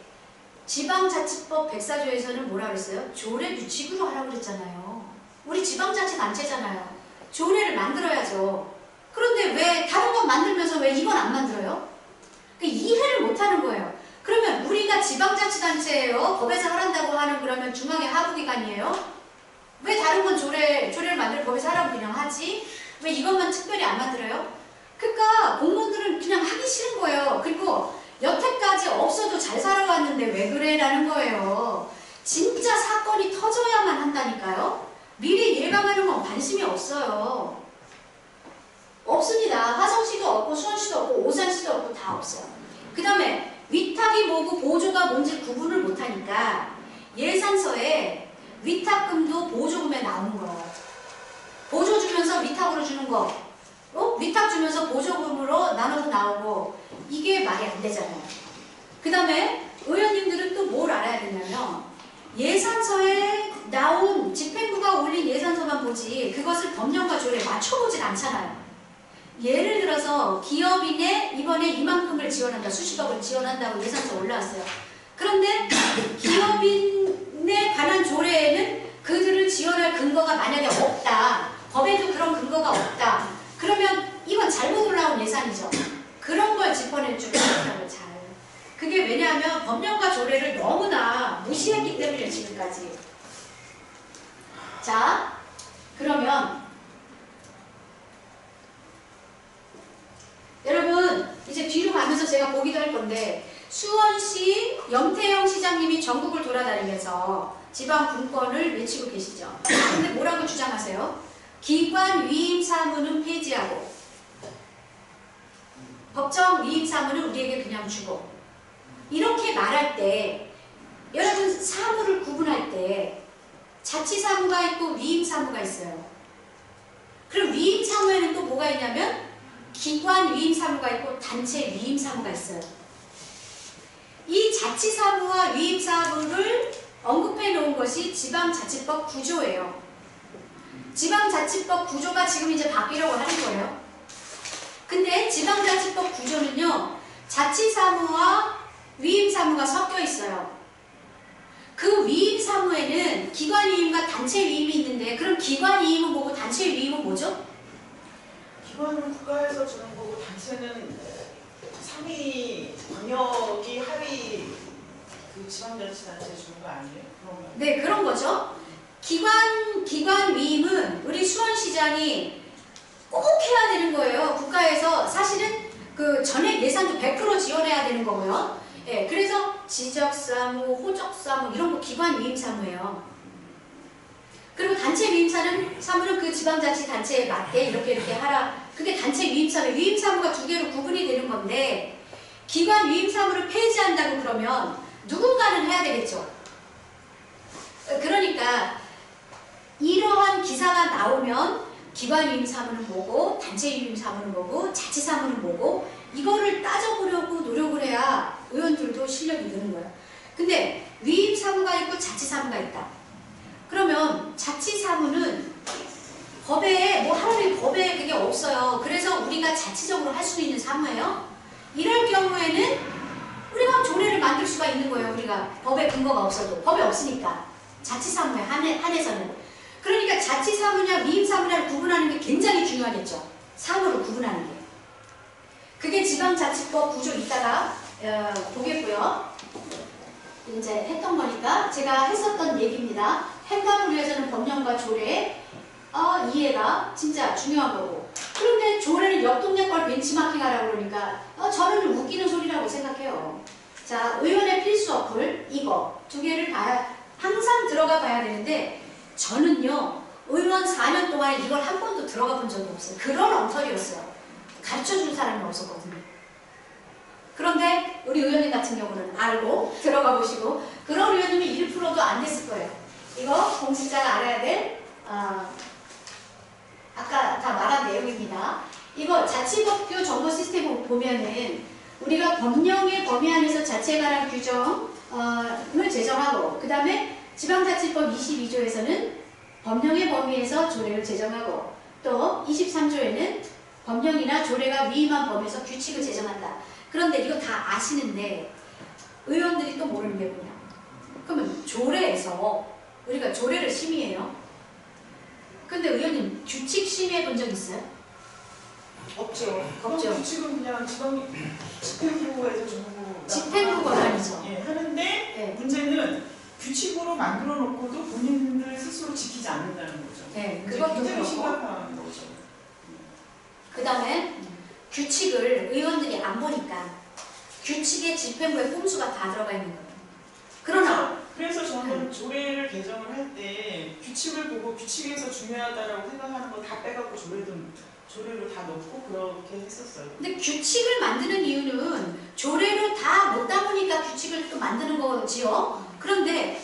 지방자치법 104조에서는 뭐라 그랬어요? 조례 규칙으로 하라고 그랬잖아요. 우리 지방자치단체잖아요. 조례를 만들어야죠. 그런데 왜 다른 건 만들면서 왜 이건 안 만들어요? 이해를 못하는 거예요. 그러면 우리가 지방자치단체예요. 법에서 하란다고 하는 그러면 중앙의 하부기관이에요. 왜 다른 건 조례를 만들어 법에서 하라고 그냥 하지? 왜 이것만 특별히 안 만들어요? 그러니까 공무원들은 그냥 하기 싫은 거예요. 그리고 여태까지 없어도 잘 살아왔는데 왜 그래? 라는 거예요. 진짜 사건이 터져야만 한다니까요. 미리 예방하는 건 관심이 없어요. 없습니다. 화성시도 없고 수원시도 없고 오산시도 없고 다 없어요. 그 다음에 위탁이 뭐고 보조가 뭔지 구분을 못하니까 예산서에 위탁금도 보조금에 나오는 거예요. 보조 주면서 위탁으로 주는 거, 위탁 주면서 보조금으로 나눠서 나오고 이게 말이 안 되잖아요. 그 다음에 의원님들은 또 뭘 알아야 되냐면 예산서에 나온 집행부가 올린 예산서만 보지 그것을 법령과 조례에 맞춰보질 않잖아요. 예를 들어서 기업인에 이번에 이만큼을 지원한다, 수십억을 지원한다고 예산서 올라왔어요. 그런데 기업인에 관한 조례에는 그들을 지원할 근거가 만약에 없다. 법에도 그런 근거가 없다. 그러면 이건 잘못 올라온 예산이죠. 그런 걸 짚어낼 줄 알았다고 잘. 그게 왜냐하면 법령과 조례를 너무나 무시했기 때문에 지금까지. 자, 그러면 여러분 이제 뒤로 가면서 제가 보기도 할 건데 수원시 염태영 시장님이 전국을 돌아다니면서 지방 분권을 외치고 계시죠. 근데 뭐라고 주장하세요? 기관 위임 사무는 폐지하고 법정 위임 사무는 우리에게 그냥 주고 이렇게 말할 때 여러분 사무를 구분할 때 자치 사무가 있고 위임 사무가 있어요. 그럼 위임 사무에는 또 뭐가 있냐면 기관 위임 사무가 있고 단체 위임 사무가 있어요. 이 자치 사무와 위임 사무를 언급해 놓은 것이 지방자치법 9조예요. 지방자치법 9조가 지금 이제 바뀌려고 하는 거예요. 근데 지방자치법 9조는요, 자치 사무와 위임 사무가 섞여 있어요. 그 위임 사무에는 기관 위임과 단체 위임이 있는데, 그럼 기관 위임은 뭐고 단체 위임은 뭐죠? 기관은 국가에서 주는 거고 단체는 상위 광역이 하위 그 지방자치단체 주는 거 아니에요? 그러면 네, 그런 거죠. 기관 위임은 우리 수원시장이 꼭 해야 되는 거예요. 국가에서 사실은 그 전액 예산도 100% 지원해야 되는 거고요. 예, 그래서 지적사무, 호적사무 이런 거 기관 위임 사무예요. 그리고 단체 위임 사무는 그 지방자치단체에 맞게 이렇게 하라. 그게 단체 위임 사무, 위임 사무가 두 개로 구분이 되는 건데 기관 위임 사무를 폐지한다고 그러면 누군가는 해야 되겠죠. 그러니까 이러한 기사가 나오면 기관 위임 사무는 뭐고 단체 위임 사무는 뭐고 자치 사무는 뭐고 이거를 따져보려고 노력을 해야 의원들도 실력이 느는 거예요. 근데 위임 사무가 있고 자치 사무가 있다. 그러면 자치 사무는 법에 뭐 하나의 법에 그게 없어요. 그래서 우리가 자치적으로 할 수 있는 사무예요. 이럴 경우에는 우리가 조례를 만들 수가 있는 거예요. 우리가 법에 근거가 없어도 법에 없으니까 자치 사무에 한해서는. 그러니까 자치 사무냐 위임 사무냐를 구분하는 게 굉장히 중요하겠죠. 사무를 구분하는 게. 그게 지방자치법 9조 이따가 보겠고요. 이제 했던 거니까 제가 했었던 얘기입니다. 행감을 위해서는 법령과 조례 이해가 진짜 중요한 거고. 그런데 조례는 옆 동네 걸 벤치마킹하라고 그러니까 저는 웃기는 소리라고 생각해요. 자, 의원의 필수 어플 이거 두 개를 항상 들어가 봐야 되는데 저는요 의원 4년 동안 이걸 한 번도 들어가 본 적이 없어요. 그런 엉터리였어요. 가르쳐준 사람이 없었거든요. 그런데 우리 의원님 같은 경우는 알고 들어가 보시고 그런 의원님이 1%도 안 됐을 거예요. 이거 공직자가 알아야 될 아까 다 말한 내용입니다. 이거 자치법규 정보 시스템 보면은 우리가 법령의 범위 안에서 법제에 관한 규정을 제정하고 그 다음에 지방자치법 22조에서는 법령의 범위에서 조례를 제정하고 또 23조에는 법령이나 조례가 위임한 범위에서 규칙을 제정한다. 그런데 이거 다 아시는데 의원들이 또 모르는 게 뭐냐. 그러면 조례에서 우리가 조례를 심의해요. 근데 의원님 규칙 심의해 본 적 있어요? 없죠. 없죠. 그럼 규칙은 그냥 집행부에서 정부 집행부가 아니죠. 예, 하는데 네. 문제는 규칙으로 만들어 놓고도 본인들 스스로 지키지 않는다는 거죠. 네, 이제 그것도 굉장히 그렇고. 심각한 거죠. 그 다음에 규칙을 의원들이 안 보니까 규칙에 집행부에 꼼수가 다 들어가 있는 거예요. 그러나 그래서 저는 조례를 개정을 할 때 규칙을 보고 규칙에서 중요하다라고 생각하는 거 다 빼갖고 조례로 다 넣고 그렇게 했었어요. 근데 규칙을 만드는 이유는 조례로 다 못 담으니까 규칙을 또 만드는 거지요. 그런데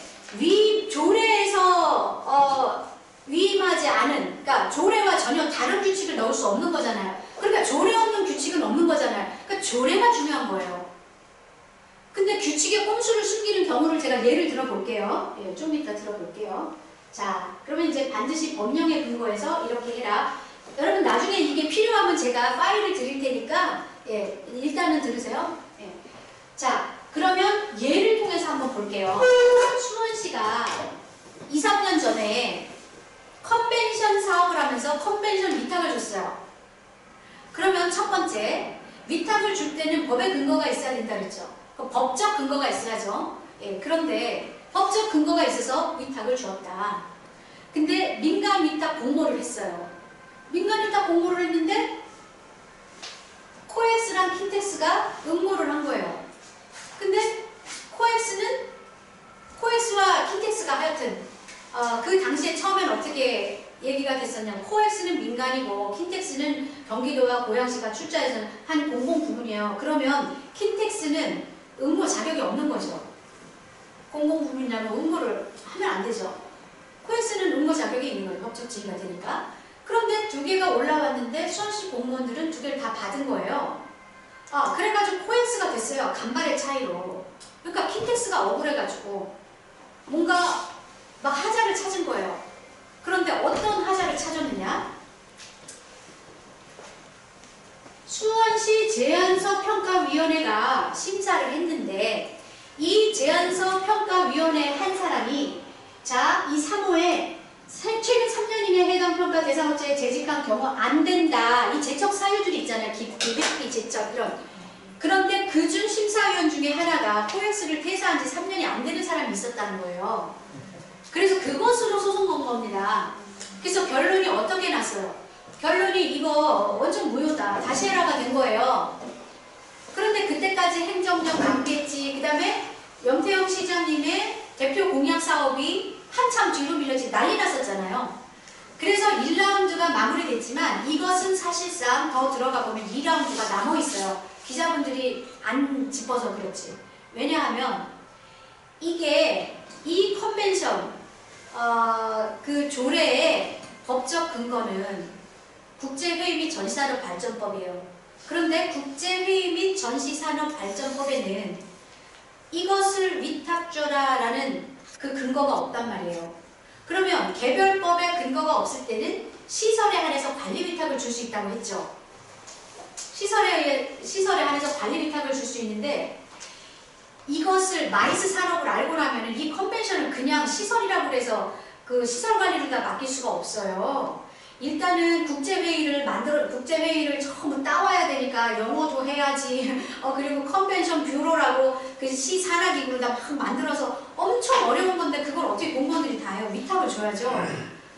조례에서 위임하지 않은, 그러니까 조례와 전혀 다른 규칙을 넣을 수 없는 거잖아요. 그러니까 조례 없는 규칙은 없는 거잖아요. 그러니까 조례가 중요한 거예요. 근데 규칙에 꼼수를 숨기는 경우를 제가 예를 들어볼게요. 예, 좀 이따 들어볼게요. 자, 그러면 이제 반드시 법령에 근거해서 이렇게 해라. 여러분 나중에 이게 필요하면 제가 파일을 드릴 테니까 예, 일단은 들으세요. 예. 자, 그러면 예를 통해서 한번 볼게요. 수원시가 2, 3년 전에 컨벤션 사업을 하면서 컨벤션 위탁을 줬어요. 그러면 첫 번째, 위탁을 줄 때는 법의 근거가 있어야 된다 그랬죠. 법적 근거가 있어야죠. 예, 그런데 법적 근거가 있어서 위탁을 주었다. 근데 민간 위탁 공모를 했어요. 민간 위탁 공모를 했는데 코엑스랑 킨텍스가 응모를 한 거예요. 근데 코엑스와 킨텍스가 하여튼 그 당시에 처음엔 어떻게 얘기가 됐었냐면 코엑스는 민간이고 킨텍스는 경기도와 고양시가 출자해서 한 공공부문이에요. 그러면 킨텍스는 응모 자격이 없는 거죠. 공공부문이라면 응모를 하면 안 되죠. 코엑스는 응모 자격이 있는 거예요. 법적 지위가 되니까. 그런데 두 개가 올라왔는데 수원시 공무원들은 두 개를 다 받은 거예요. 그래가지고 코엑스가 됐어요. 간발의 차이로. 그러니까 킨텍스가 억울해가지고 뭔가 막 하자를 찾은 거예요. 그런데 어떤 하자를 찾았느냐? 수원시 제안서 평가위원회가 심사를 했는데 이 제안서 평가위원회 한 사람이 자, 이 3호에 최근 3년 이내 해당 평가 대상업체에 재직한 경우 안 된다. 이 제척 사유들이 있잖아요. 기백비 제척 이런. 그런데 그중 심사위원 중에 하나가 코엑스를 퇴사한 지 3년이 안 되는 사람이 있었다는 거예요. 그래서 그것으로 소송 건 겁니다. 그래서 결론이 어떻게 났어요? 결론이 이거 원천 무효다. 다시 해라가 된 거예요. 그런데 그때까지 행정력 강겠지. 그 다음에 염태영 시장님의 대표 공약 사업이 한참 뒤로 밀려지 난리 났었잖아요. 그래서 1라운드가 마무리됐지만 이것은 사실상 더 들어가 보면 2라운드가 남아있어요. 기자분들이 안 짚어서 그렇지. 왜냐하면 이게 이 컨벤션 그 조례의 법적 근거는 국제회의 및 전시산업발전법이에요. 그런데 국제회의 및 전시산업발전법에는 이것을 위탁줘라라는 그 근거가 없단 말이에요. 그러면 개별법에 근거가 없을 때는 시설에 한해서 관리 위탁을 줄 수 있다고 했죠. 시설에 한해서 관리 위탁을 줄 수 있는데 이것을 마이스 산업을 알고 나면 이 컨벤션을 그냥 시설이라고 해서 그 시설 관리를 다 맡길 수가 없어요. 일단은 국제회의를 전부 따와야 되니까 영어도 해야지. 그리고 컨벤션 뷰로라고 그 시산하기구를 다 막 만들어서 엄청 어려운 건데 그걸 어떻게 공무원들이 다 해요? 위탁을 줘야죠.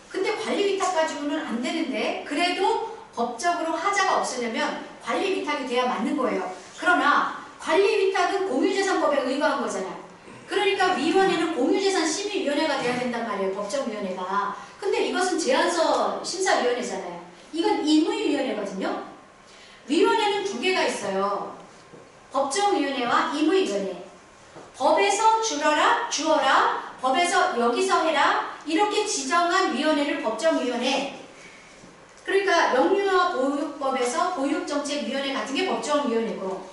근데 관리 위탁 가지고는 안 되는데 그래도 법적으로 하자가 없으려면 관리 위탁이 돼야 맞는 거예요. 그러나 관리 위탁은 공유재산법에 의거한 거잖아요. 그러니까 위원회는 공유재산 심의위원회가 돼야 된단 말이에요. 법정위원회가. 근데 이것은 제안서 심사위원회잖아요. 이건 임의위원회거든요. 위원회는 두 개가 있어요. 법정위원회와 임의위원회. 법에서 주어라, 법에서 여기서 해라 이렇게 지정한 위원회를 법정위원회. 그러니까 영유아 보육법에서 보육정책위원회 같은 게 법정위원회고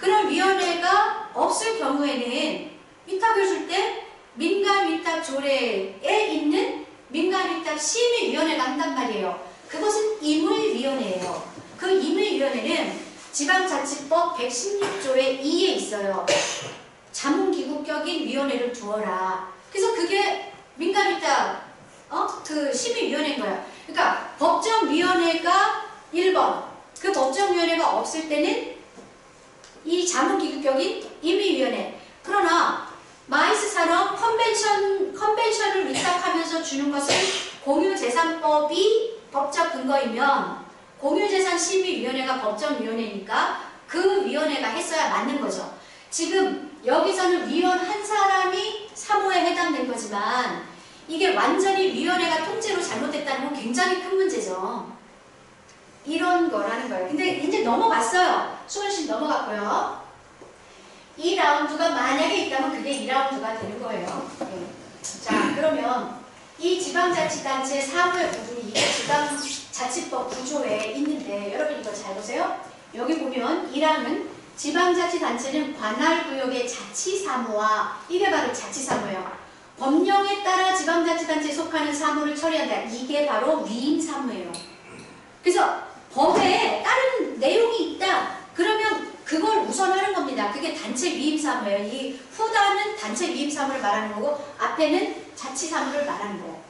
그런 위원회가 없을 경우에는 위탁을 줄 때 민간위탁 조례에 있는 민간위탁심의위원회가 한단 말이에요. 그것은 임의위원회예요. 그 임의위원회는 지방자치법 116조의 2에 있어요. 자문기구격인 위원회를 두어라. 그래서 그게 민간위탁 그 심의위원회인 거예요. 그러니까 법정위원회가 1번, 그 법정위원회가 없을 때는 이 자문기구격인 임의위원회. 그러나 마이스처럼 컨벤션을 위탁하면서 주는 것은 공유재산법이 법적 근거이면 공유재산심의위원회가 법정위원회니까 그 위원회가 했어야 맞는 거죠. 지금 여기서는 위원 한 사람이 사모에 해당된 거지만 이게 완전히 위원회가 통째로 잘못됐다는 건 굉장히 큰 문제죠. 이런 거라는 거예요. 근데 이제 넘어갔어요. 수원씨 넘어갔고요. 이 라운드가 만약에 있다면 그게 2라운드가 되는 거예요. 네. 자, 그러면 이 지방자치단체 사무의 부분이 이게 지방자치법 구조에 있는데 여러분 이거 잘 보세요. 여기 보면 1항은 지방자치단체는 관할구역의 자치사무와 이게 바로 자치사무예요. 법령에 따라 지방자치단체에 속하는 사무를 처리한다. 이게 바로 위임사무예요. 그래서 법에 다른 내용이 있다. 그러면 그걸 우선하는 겁니다. 그게 단체 위임사무예요. 이 후단은 단체 위임사무를 말하는 거고 앞에는 자치사무를 말하는 거예요.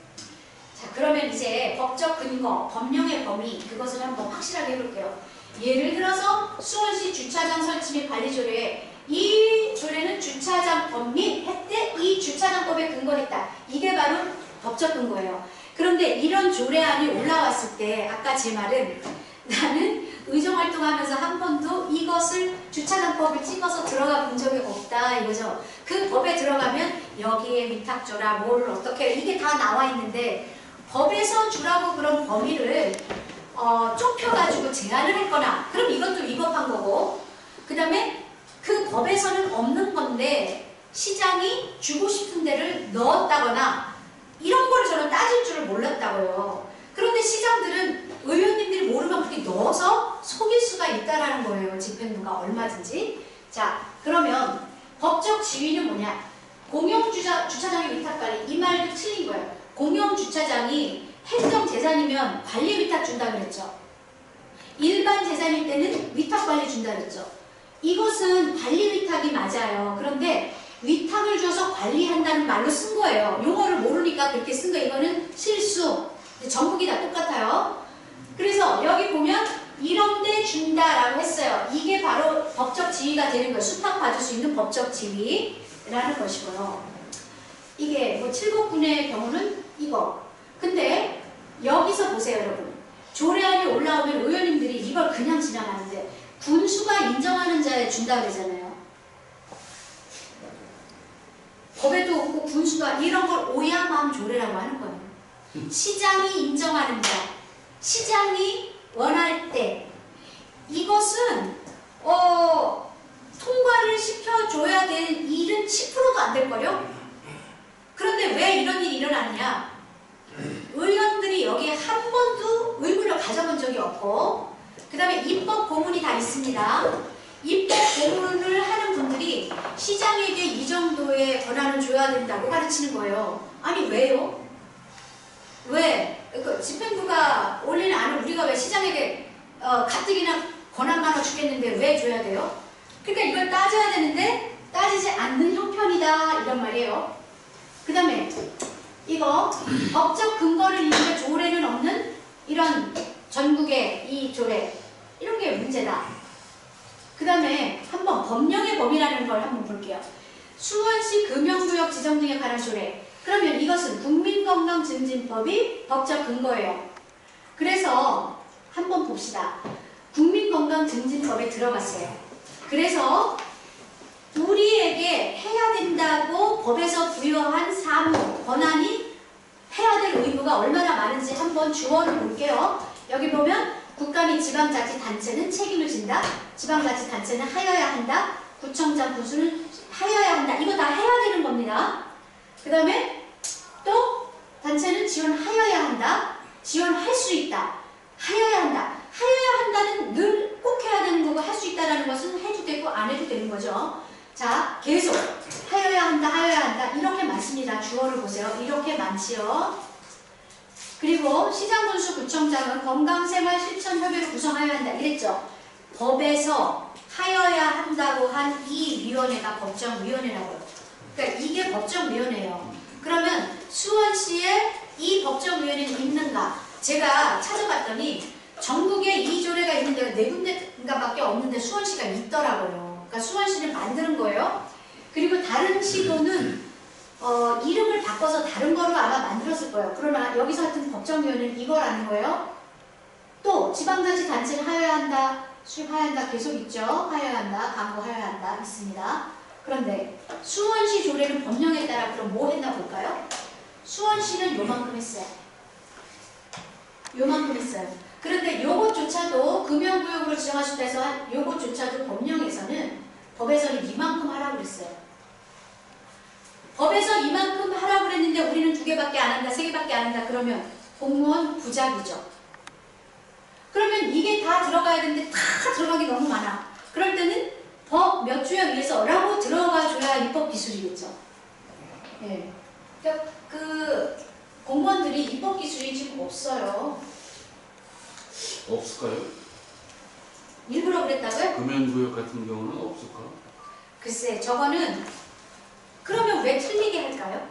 자, 그러면 이제 법적 근거, 법령의 범위 그것을 한번 확실하게 해볼게요. 예를 들어서 수원시 주차장 설치 및 관리 조례에 이 조례는 주차장법 및 혜택 이 주차장법에 근거했다. 이게 바로 법적 근거예요. 그런데 이런 조례안이 올라왔을 때 아까 제 말은 나는 의정활동하면서 한 번도 이것을 주차장법을 찍어서 들어가 본 적이 없다 이거죠. 그 법에 들어가면 여기에 위탁조라 뭐를 어떻게 이게 다 나와 있는데 법에서 주라고 그런 범위를 좁혀가지고 제한을 했거나 그럼 이것도 위법한 거고 그 다음에 그 법에서는 없는 건데 시장이 주고 싶은 데를 넣었다거나 이런 거를 저는 따질 줄을 몰랐다고요. 그런데 시장들은 의원님들이 모르면 그렇게 넣어서 속일 수가 있다라는 거예요. 집행부가 얼마든지. 자, 그러면 법적 지위는 뭐냐? 공영주차장의 위탁관리. 이 말도 틀린 거예요. 공영주차장이 행정재산이면 관리 위탁 준다 그랬죠. 일반 재산일 때는 위탁관리 준다 그랬죠. 이것은 관리 위탁이 맞아요. 그런데 위탁을 줘서 관리한다는 말로 쓴 거예요. 용어를 모르니까 그렇게 쓴 거예요. 이거는 실수. 전국이 다 똑같아요. 그래서 여기 보면 이런 데 준다라고 했어요. 이게 바로 법적 지위가 되는 거예요. 수탁받을 수 있는 법적 지위라는 것이고요. 이게 뭐 칠곡군의 경우는 이거. 근데 여기서 보세요, 여러분. 조례안이 올라오면 의원님들이 이걸 그냥 지나가는데 군수가 인정하는 자에 준다 그러잖아요. 법에도 없고 군수가 이런 걸 오야마음 조례라고 하는 거예요. 시장이 인정하는 자, 시장이 원할 때 이것은 통과를 시켜줘야 될 일은 10%도 안 될걸요? 그런데 왜 이런 일이 일어나느냐? 의원들이 여기에 한 번도 의무를 가져본 적이 없고 그 다음에 입법 고문이 다 있습니다. 입법 고문을 하는 분들이 시장에게 이 정도의 권한을 줘야 된다고 가르치는 거예요. 아니 왜요? 왜? 그 집행부가 올리는 안을 우리가 왜 시장에게 가뜩이나 권한만 주겠는데 왜 줘야 돼요? 그러니까 이걸 따져야 되는데 따지지 않는 형편이다 이런 말이에요. 그 다음에 이거 법적 근거를 있는 조례는 없는 이런 전국의 이 조례 이런 게 문제다. 그 다음에 한번 법령의 범위라는 걸 한번 볼게요. 수원시 금연구역 지정 등에 관한 조례. 그러면 이것은 국민건강증진법이 법적 근거예요. 그래서 한번 봅시다. 국민건강증진법에 들어갔어요. 그래서 우리에게 해야 된다고 법에서 부여한 사무, 권한이 해야 될 의무가 얼마나 많은지 한번 주어를 볼게요. 여기 보면 국가 및 지방자치단체는 책임을 진다. 지방자치단체는 하여야 한다. 구청장, 군수는 하여야 한다. 이거 다 해야 되는 겁니다. 그 다음에 또 단체는 지원하여야 한다. 지원할 수 있다. 하여야 한다. 하여야 한다는 늘 꼭 해야 되는 거고 할 수 있다라는 것은 해도 되고 안 해도 되는 거죠. 자, 계속 하여야 한다, 하여야 한다. 이렇게 많습니다. 주어를 보세요. 이렇게 많지요. 그리고 시장군수구청장은 건강생활실천협의를 구성하여야 한다. 이랬죠. 법에서 하여야 한다고 한 이 위원회가 법정위원회라고요. 그러니까 이게 법정위원회예요. 그러면 수원시에 이 법정위원회는 있는가? 제가 찾아봤더니 전국에 이 조례가 있는 데가 4군데인가밖에 없는데 수원시가 있더라고요. 그러니까 수원시를 만드는 거예요. 그리고 다른 시도는 이름을 바꿔서 다른 거로 아마 만들었을 거예요. 그러나 여기서 하여튼 법정위원회는 이거라는 거예요. 또 지방자치단체는 하여야 한다, 수립하여야 한다 계속 있죠. 하여야 한다, 강구하여야 한다 있습니다. 그런데 수원시 조례는 법령에 따라 그럼 뭐 했나 볼까요? 수원시는 요만큼 했어요. 요만큼 했어요. 그런데 요것조차도 금연구역으로 지정하셨다 해서 요것조차도 법령에서는 법에서는 이만큼 하라고 그랬어요. 법에서 이만큼 하라고 그랬는데 우리는 2개밖에 안 한다, 3개밖에 안 한다 그러면 공무원 부작이죠. 그러면 이게 다 들어가야 되는데 다 들어가기 너무 많아. 그럴 때는 법 몇 조에 의해서라고 들어가줘야 입법 기술이겠죠. 예. 그러니까 그 공무원들이 입법 기술이 지금 없어요. 없을까요? 일부러 그랬다고요? 금연구역 같은 경우는 없을까? 글쎄, 저거는 그러면 왜 틀리게 할까요?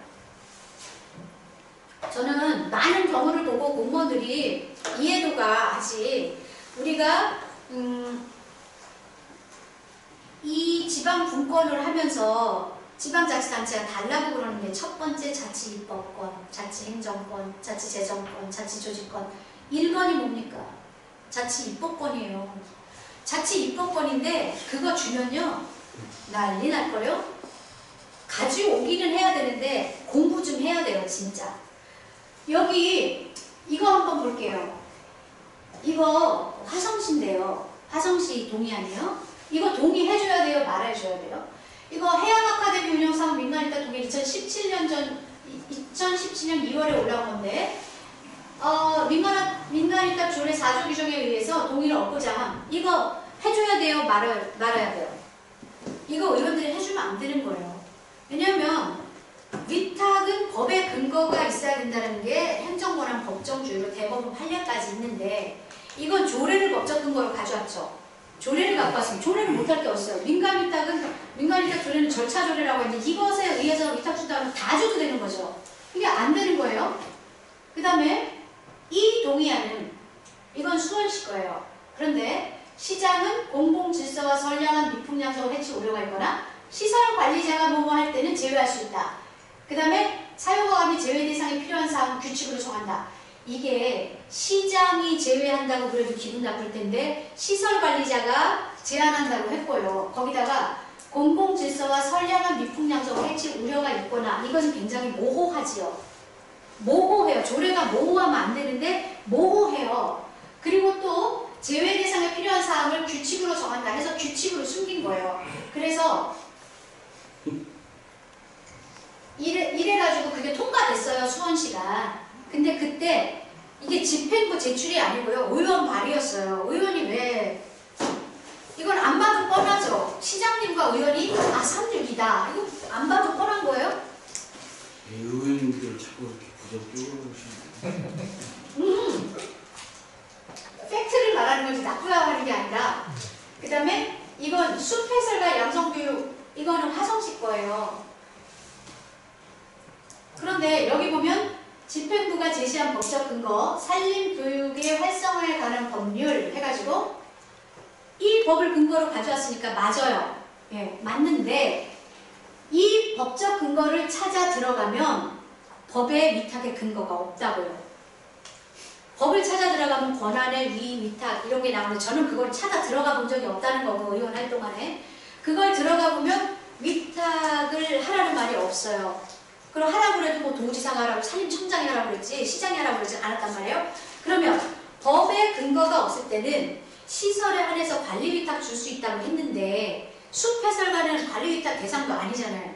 저는 많은 경우를 보고 공무원들이 이해도가 아직 우리가 이 지방 분권을 하면서 지방자치단체가 달라고 그러는데 첫 번째 자치입법권, 자치행정권, 자치재정권, 자치조직권 1번이 뭡니까? 자치입법권이에요. 자치입법권인데 그거 주면요 난리 날걸요? 가져오기는 해야 되는데 공부 좀 해야 돼요 진짜. 여기 이거 한번 볼게요. 이거 화성시인데요. 화성시 동의안이요. 이거 동의해줘야 돼요? 말해줘야 돼요? 이거 해양아카데미 운영사업 민간일단 동의 2017년 2월에 올라온 건데 민간일단 조례 4조 규정에 의해서 동의를 얻고자 함. 이거 해줘야 돼요? 말아야 돼요? 이거 의원들이 해주면 안 되는 거예요. 왜냐면 위탁은 법의 근거가 있어야 된다는 게 행정권한 법정주의로 대법원 판례까지 있는데 이건 조례를 법적 근거로 가져왔죠. 조례를 갖고 왔으면 조례를 못할 게 없어요. 민간위탁 조례는 절차 조례라고 하는데 이것에 의해서 위탁 준다면 다 줘도 되는 거죠. 이게 안 되는 거예요. 그 다음에 이 동의안은 이건 수원시 거예요. 그런데 시장은 공공질서와 선량한 미풍양성을 해치 우려가 있거나 시설 관리자가 뭐뭐 할 때는 제외할 수 있다. 그 다음에 사용허가 및 제외 대상이 필요한 사항은 규칙으로 정한다. 이게 시장이 제외한다고 그래도 기분 나쁠 텐데 시설 관리자가 제한한다고 했고요. 거기다가 공공질서와 선량한 미풍양성을 해칠 우려가 있거나 이건 굉장히 모호하지요. 모호해요. 조례가 모호하면 안 되는데 모호해요. 그리고 또 제외 대상에 필요한 사항을 규칙으로 정한다 해서 규칙으로 숨긴 거예요. 그래서 이래가지고 그게 통과됐어요. 수원시가. 근데 그때 이게 집행부 제출이 아니고요. 의원 발의였어요. 의원이 왜 이건 안 봐도 뻔하죠. 시장님과 의원이 3.6이다. 이거 안 봐도 뻔한 거예요. 의원님들 자꾸 이렇게 부정적으로 보시는데 팩트를 말하는 거지 나쁘다고 하는 게 아니라 그 다음에 이건 숲해설과 양성교육 이거는 화성시 거예요. 그런데 여기 보면 집행부가 제시한 법적 근거 산림교육의 활성화에 관한 법률 해가지고 이 법을 근거로 가져왔으니까 맞아요. 예, 맞는데 이 법적 근거를 찾아 들어가면 법의 위탁의 근거가 없다고요. 법을 찾아 들어가면 권한의 위, 위탁 이런 게 나오는데 저는 그걸 찾아 들어가 본 적이 없다는 거고 의원 할 동안에 그걸 들어가 보면 위탁을 하라는 말이 없어요. 그럼 하라고 그래도 뭐 도지사가 하라고 산림청장이 하라고 그랬지 시장이 하라고 그러지 않았단 말이에요. 그러면 법의 근거가 없을 때는 시설에 한해서 관리위탁 줄 수 있다고 했는데 숲해설과는 관리위탁 대상도 아니잖아요.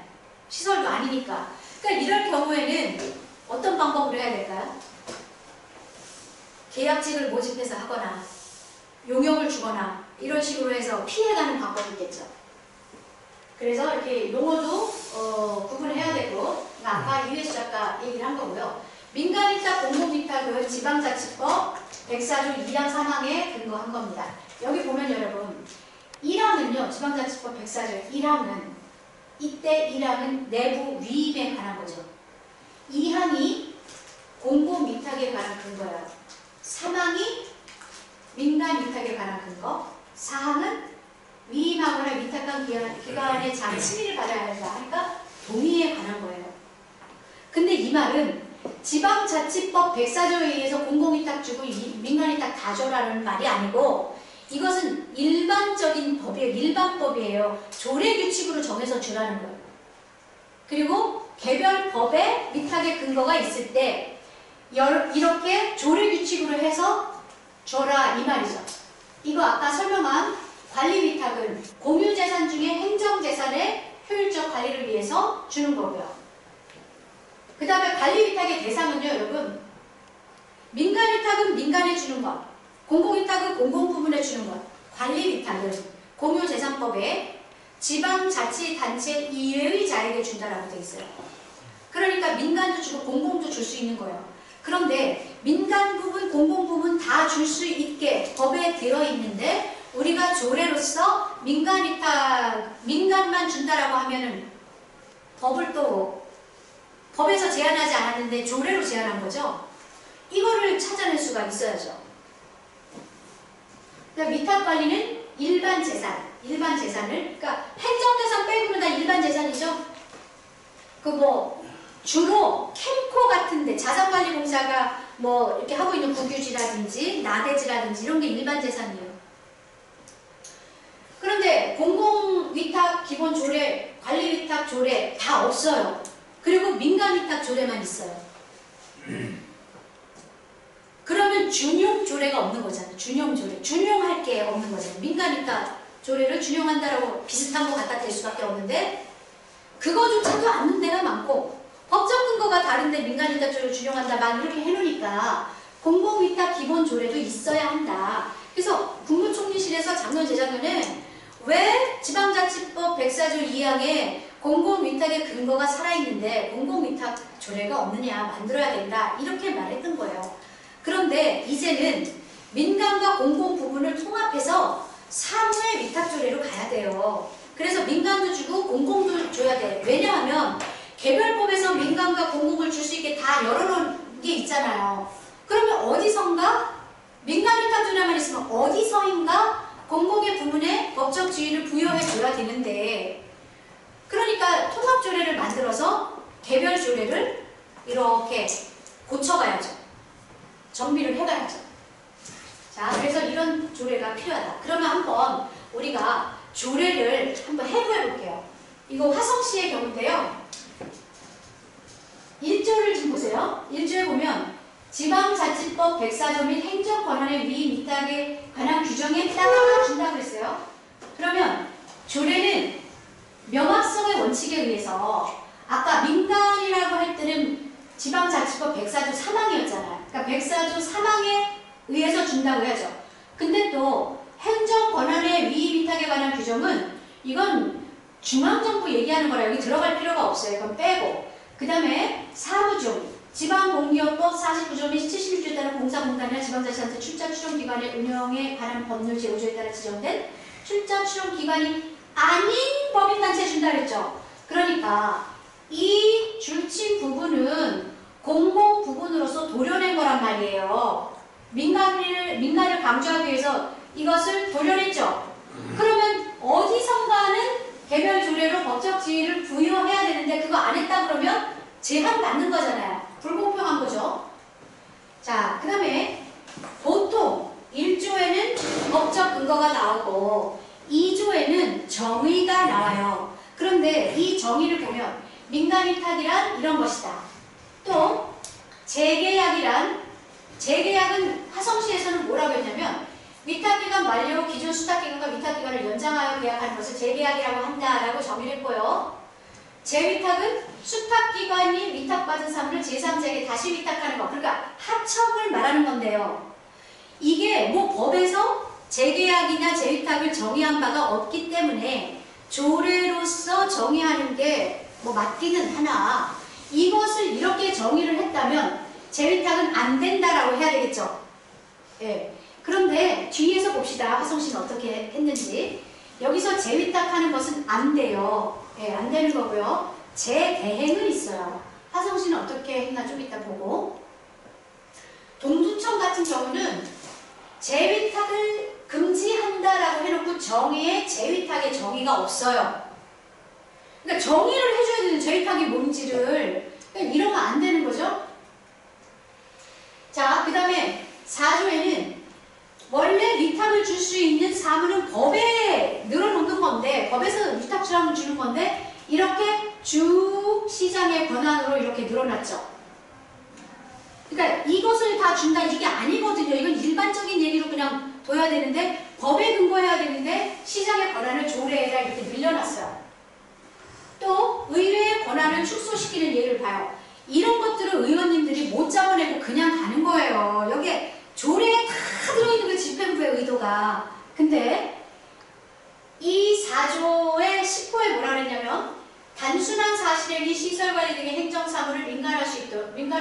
시설도 아니니까. 그러니까 이럴 경우에는 어떤 방법으로 해야 될까요? 계약직을 모집해서 하거나 용역을 주거나 이런 식으로 해서 피해가는 방법이 있겠죠. 그래서 이렇게 용어도 구분을 해야 되고, 아까 이회수 작가 얘기를 한 거고요. 민간위탁, 공공위탁은 지방자치법 104조 2항 3항에 근거한 겁니다. 여기 보면 여러분 1항은요, 지방자치법 104조 1항은 이때 1항은 내부 위임에 관한 거죠. 2항이 공공위탁에 관한 근거예요. 3항이 민간위탁에 관한 근거, 4항은 위임하거나 위탁한 기관의 장 승인을 받아야 한다. 그러니까 동의에 관한 거예요. 근데 이 말은 지방자치법 104조에 의해서 공공위탁 주고 민간위탁 다 줘라는 말이 아니고, 이것은 일반적인 법이에요. 일반법이에요. 조례규칙으로 정해서 주라는 거예요. 그리고 개별 법에 위탁의 근거가 있을 때 이렇게 조례규칙으로 해서 줘라 이 말이죠. 이거 아까 설명한 관리위탁은 공유재산 중에 행정재산의 효율적 관리를 위해서 주는 거고요. 그 다음에 관리위탁의 대상은요, 여러분, 민간위탁은 민간에 주는 것, 공공위탁은 공공부문에 주는 것, 관리위탁은 공유재산법에 지방자치단체 이외의 자에게 준다라고 되어 있어요. 그러니까 민간도 주고 공공도 줄 수 있는 거예요. 그런데 민간 부분, 공공 부분 다 줄 수 있게 법에 들어있는데, 우리가 조례로서 민간만 준다라고 하면은 법에서 제한하지 않았는데 조례로 제한한 거죠. 이거를 찾아낼 수가 있어야죠. 그러니까 위탁 관리는 일반 재산을, 그러니까 행정재산 빼고는 다 일반 재산이죠. 주로 캠코 같은데 자산관리공사가 이렇게 하고 있는 국유지라든지 나대지라든지 이런 게 일반 재산이에요. 그런데 공공위탁 기본 조례, 관리위탁 조례 다 없어요. 그리고 민간위탁 조례만 있어요. 그러면 준용 조례가 없는 거잖아요. 준용 조례. 준용할 게 없는 거잖아요. 민간위탁 조례를 준용한다라고 비슷한 거 갖다 댈 수밖에 없는데, 그거조차도 않는 데가 많고, 법적 근거가 다른데 민간위탁 조례를 준용한다 막 이렇게 해놓으니까 공공위탁 기본 조례도 있어야 한다. 그래서 국무총리실에서 작년 재작년에 왜 지방자치법 104조 2항에 공공위탁의 근거가 살아있는데 공공위탁 조례가 없느냐, 만들어야 된다, 이렇게 말했던 거예요. 그런데 이제는 민간과 공공 부분을 통합해서 사무의 위탁 조례로 가야 돼요. 그래서 민간도 주고 공공도 줘야 돼. 왜냐하면 개별법에서 민간과 공공을 줄 수 있게 다 열어놓은 게 있잖아요. 그러면 어디선가 민간위탁 조례만 있으면 어디서인가 공공의 부문에 법적 지위를 부여해줘야 되는데, 그러니까 통합조례를 만들어서 개별 조례를 이렇게 고쳐가야죠. 정비를 해가야죠. 자, 그래서 이런 조례가 필요하다. 그러면 한번 우리가 조례를 한번 해부해 볼게요. 이거 화성시의 경우인데요. 1조를 좀 보세요. 1조에 보면 지방자치법 104조 및 행정권한의 위임 위탁에 관한 규정에 따라 준다고 그랬어요. 그러면 조례는 명확성의 원칙에 의해서, 아까 민간이라고 할 때는 지방자치법 104조 3항이었잖아요. 그러니까 104조 3항에 의해서 준다고 해야죠. 근데 또 행정권한의 위임 위탁에 관한 규정은 이건 중앙정부 얘기하는 거라 여기 들어갈 필요가 없어요. 이건 빼고. 그 다음에 사무중, 지방공기업법 49조 및 71조에 따른 공사공단이나 지방자치단체 출자 추정기관의 운영에 관한 법률 제5조에 따라 지정된 출자 추정기관이 아닌 법인단체에 준다 그랬죠. 그러니까 이 줄친 부분은 공공 부분으로서 도려낸 거란 말이에요. 민간을 강조하기 위해서 이것을 도려냈죠. 그러면 어디선가는 개별 조례로 법적 지위를 부여해야 되는데 그거 안 했다 그러면 제한받는 거잖아요. 불공평한 거죠. 자, 그 다음에 보통 1조에는 법적 근거가 나오고 2조에는 정의가 나와요. 그런데 이 정의를 보면 민간위탁이란 이런 것이다. 또 재계약은 화성시에서는 뭐라고 했냐면 위탁기간 만료 후 기존 수탁기간과 위탁기간을 연장하여 계약하는 것을 재계약이라고 한다라고 정의를 했고요. 재위탁은 수탁기관이 위탁받은 사물을 제3자에게 다시 위탁하는 것, 그러니까 하청을 말하는 건데요. 이게 뭐 법에서 재계약이나 재위탁을 정의한 바가 없기 때문에 조례로서 정의하는 게 뭐 맞기는 하나 이것을 이렇게 정의를 했다면 재위탁은 안 된다라고 해야 되겠죠. 예. 그런데 뒤에서 봅시다. 화성 씨는 어떻게 했는지. 여기서 재위탁하는 것은 안 돼요. 예, 안 되는 거고요. 재대행은 있어요. 화성 씨는 어떻게 했나 좀 이따 보고. 동두천 같은 경우는 재위탁을 금지한다라고 해놓고 정의에 재위탁의 정의가 없어요. 그러니까 정의를 해줘야 되는 재위탁이 뭔지를 그러니까 이러면 안 되는 거죠. 자, 그 다음에 4조에는 원래 위탁을 줄 수 있는 사무는 법에 늘어놓는 건데 법에서 위탁 조항을 주는 건데 이렇게 쭉 시장의 권한으로 이렇게 늘어났죠. 그러니까 이것을 다 준다 이게 아니거든요. 이건 일반적인 얘기로 그냥 둬야 되는데 법에 근거해야 되는데 시장의 권한을 조례에다 이렇게 늘려놨어요. 또 의회의 권한을 축소시키는 예를 봐요. 이런 것들을 의원님들이 못 잡아내고 그냥 가는 거예요. 여기에 조례에 다 들어있는 그 집행부의 의도가. 근데 이 4조의 10호에 뭐라 그랬냐면 단순한 사실행위, 시설관리 등의 행정사무를 민간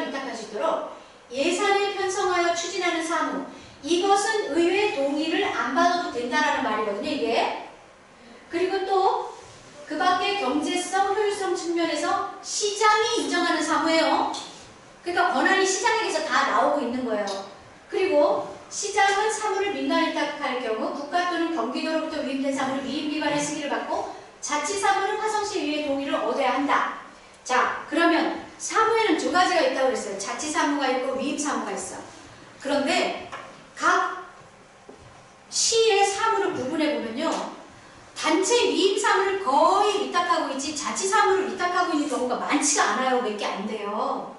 위탁할 수 있도록 예산을 편성하여 추진하는 사무 이것은 의회 동의를 안 받아도 된다라는 말이거든요. 이게. 그리고 또 그 밖에 경제성, 효율성 측면에서 시장이 인정하는 사무예요. 그러니까 권한이 시장에게서 다 나오고 있는 거예요. 그리고 시장은 사무를 민간 위탁할 경우 국가 또는 경기도로부터 위임된 사무를 위임기관의 승인을 받고 자치사무는 화성시 의회의 동의를 얻어야 한다. 자, 그러면 사무에는 두 가지가 있다고 그랬어요. 자치사무가 있고 위임사무가 있어. 그런데 각 시의 사무를 구분해 보면요. 단체 위임사무를 거의 위탁하고 있지 자치사무를 위탁하고 있는 경우가 많지가 않아요. 몇 개 안 돼요.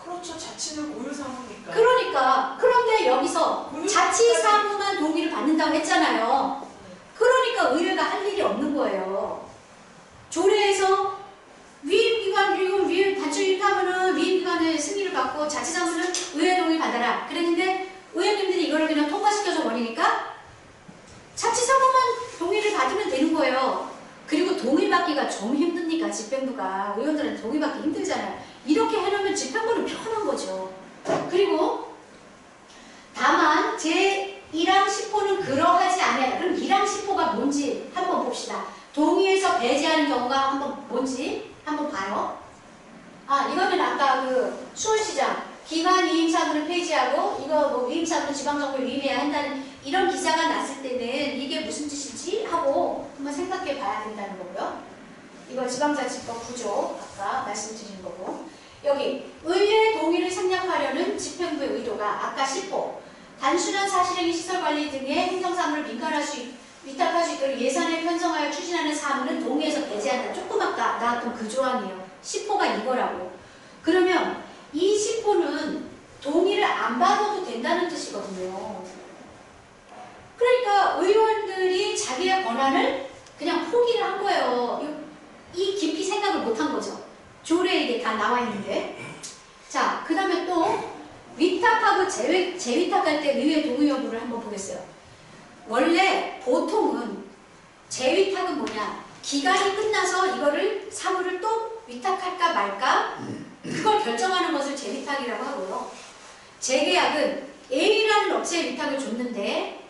그렇죠. 자치는 고유사무니까. 그러니까 그런데 여기서 자치사무만 동의를 받는다고 했잖아요. 그러니까 의회가 할 일이 없는 거예요. 조례에서 위임기관 그리고 단체 위임사무는 위임기관의 승인을 받고 자치사무는 의회 동의 받아라. 그랬는데 의원님들이 이거를 그냥 통과시켜서 버리니까 자치사무만 동의를 받으면 되는 거예요. 그리고 동의받기가 좀 힘드니까 집행부가 의원들은 동의받기 힘들잖아요. 이렇게 해놓으면 집행부는 편한 거죠. 그리고 다만 제1항 10호는 그러하지 않아요. 그럼 1항 10호가 뭔지 한번 봅시다. 동의해서 배제하는 경우가 한번 뭔지 한번 봐요. 아, 이거는 아까 그 수원시장 기관 위임사무를 폐지하고 이거 뭐 위임사무는 지방정부에 위임해야 한다는 이런 기사가 났을 때는 이게 무슨 뜻이지? 하고 한번 생각해 봐야 된다는 거고요. 이거 지방자치법 구조 아까 말씀드린 거고 여기 의회 동의를 생략하려는 집행부의 의도가 아까 10호 단순한 사실행위 시설관리 등의 행정사무를 위탁할 수 있도록 예산을 편성하여 추진하는 사무는 동의해서 배제한다. 조금 아까 나왔던 그 조항이에요. 10호가 이거라고. 그러면 이 10호는 동의를 안 받아도 된다는 뜻이거든요. 그러니까 의원들이 자기의 권한을 그냥 포기를 한 거예요. 이 깊이 생각을 못 한 거죠. 조례에 이게 다 나와 있는데. 자, 그 다음에 또 위탁하고 재위탁할 때 의회 동의 여부를 한번 보겠어요. 원래 보통은 재위탁은 뭐냐? 기간이 끝나서 이거를 사무를 또 위탁할까 말까 그걸 결정하는 것을 재위탁이라고 하고요. 재계약은 A라는 업체에 위탁을 줬는데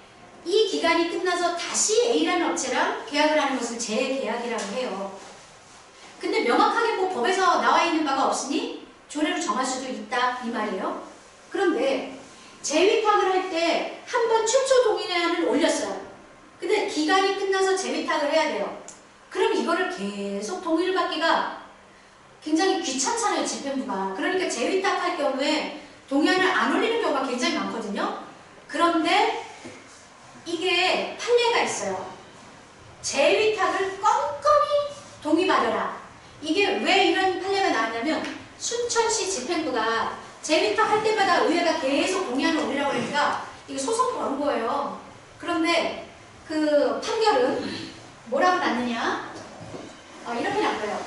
이 기간이 끝나서 다시 A라는 업체랑 계약을 하는 것을 재계약이라고 해요. 근데 명확하게 뭐 법에서 나와 있는 바가 없으니 조례로 정할 수도 있다 이 말이에요. 그런데 재위탁을 할 때 한 번 최초 동의안을 올렸어요. 근데 기간이 끝나서 재위탁을 해야 돼요. 그럼 이거를 계속 동의를 받기가 굉장히 귀찮잖아요, 집행부가. 그러니까 재위탁할 경우에 동의안을 안 올리는 경우가 굉장히 많거든요. 그런데 이게 판례가 있어요. 재위탁을 껌껌이 동의받아라. 이게 왜 이런 판례가 나왔냐면 순천시 집행부가 재위탁할 때마다 의회가 계속 동의안을 올리라고 그러니까 이게 소송 거는 거예요. 그런데 그 판결은 뭐라고 났느냐? 이렇게 났어요.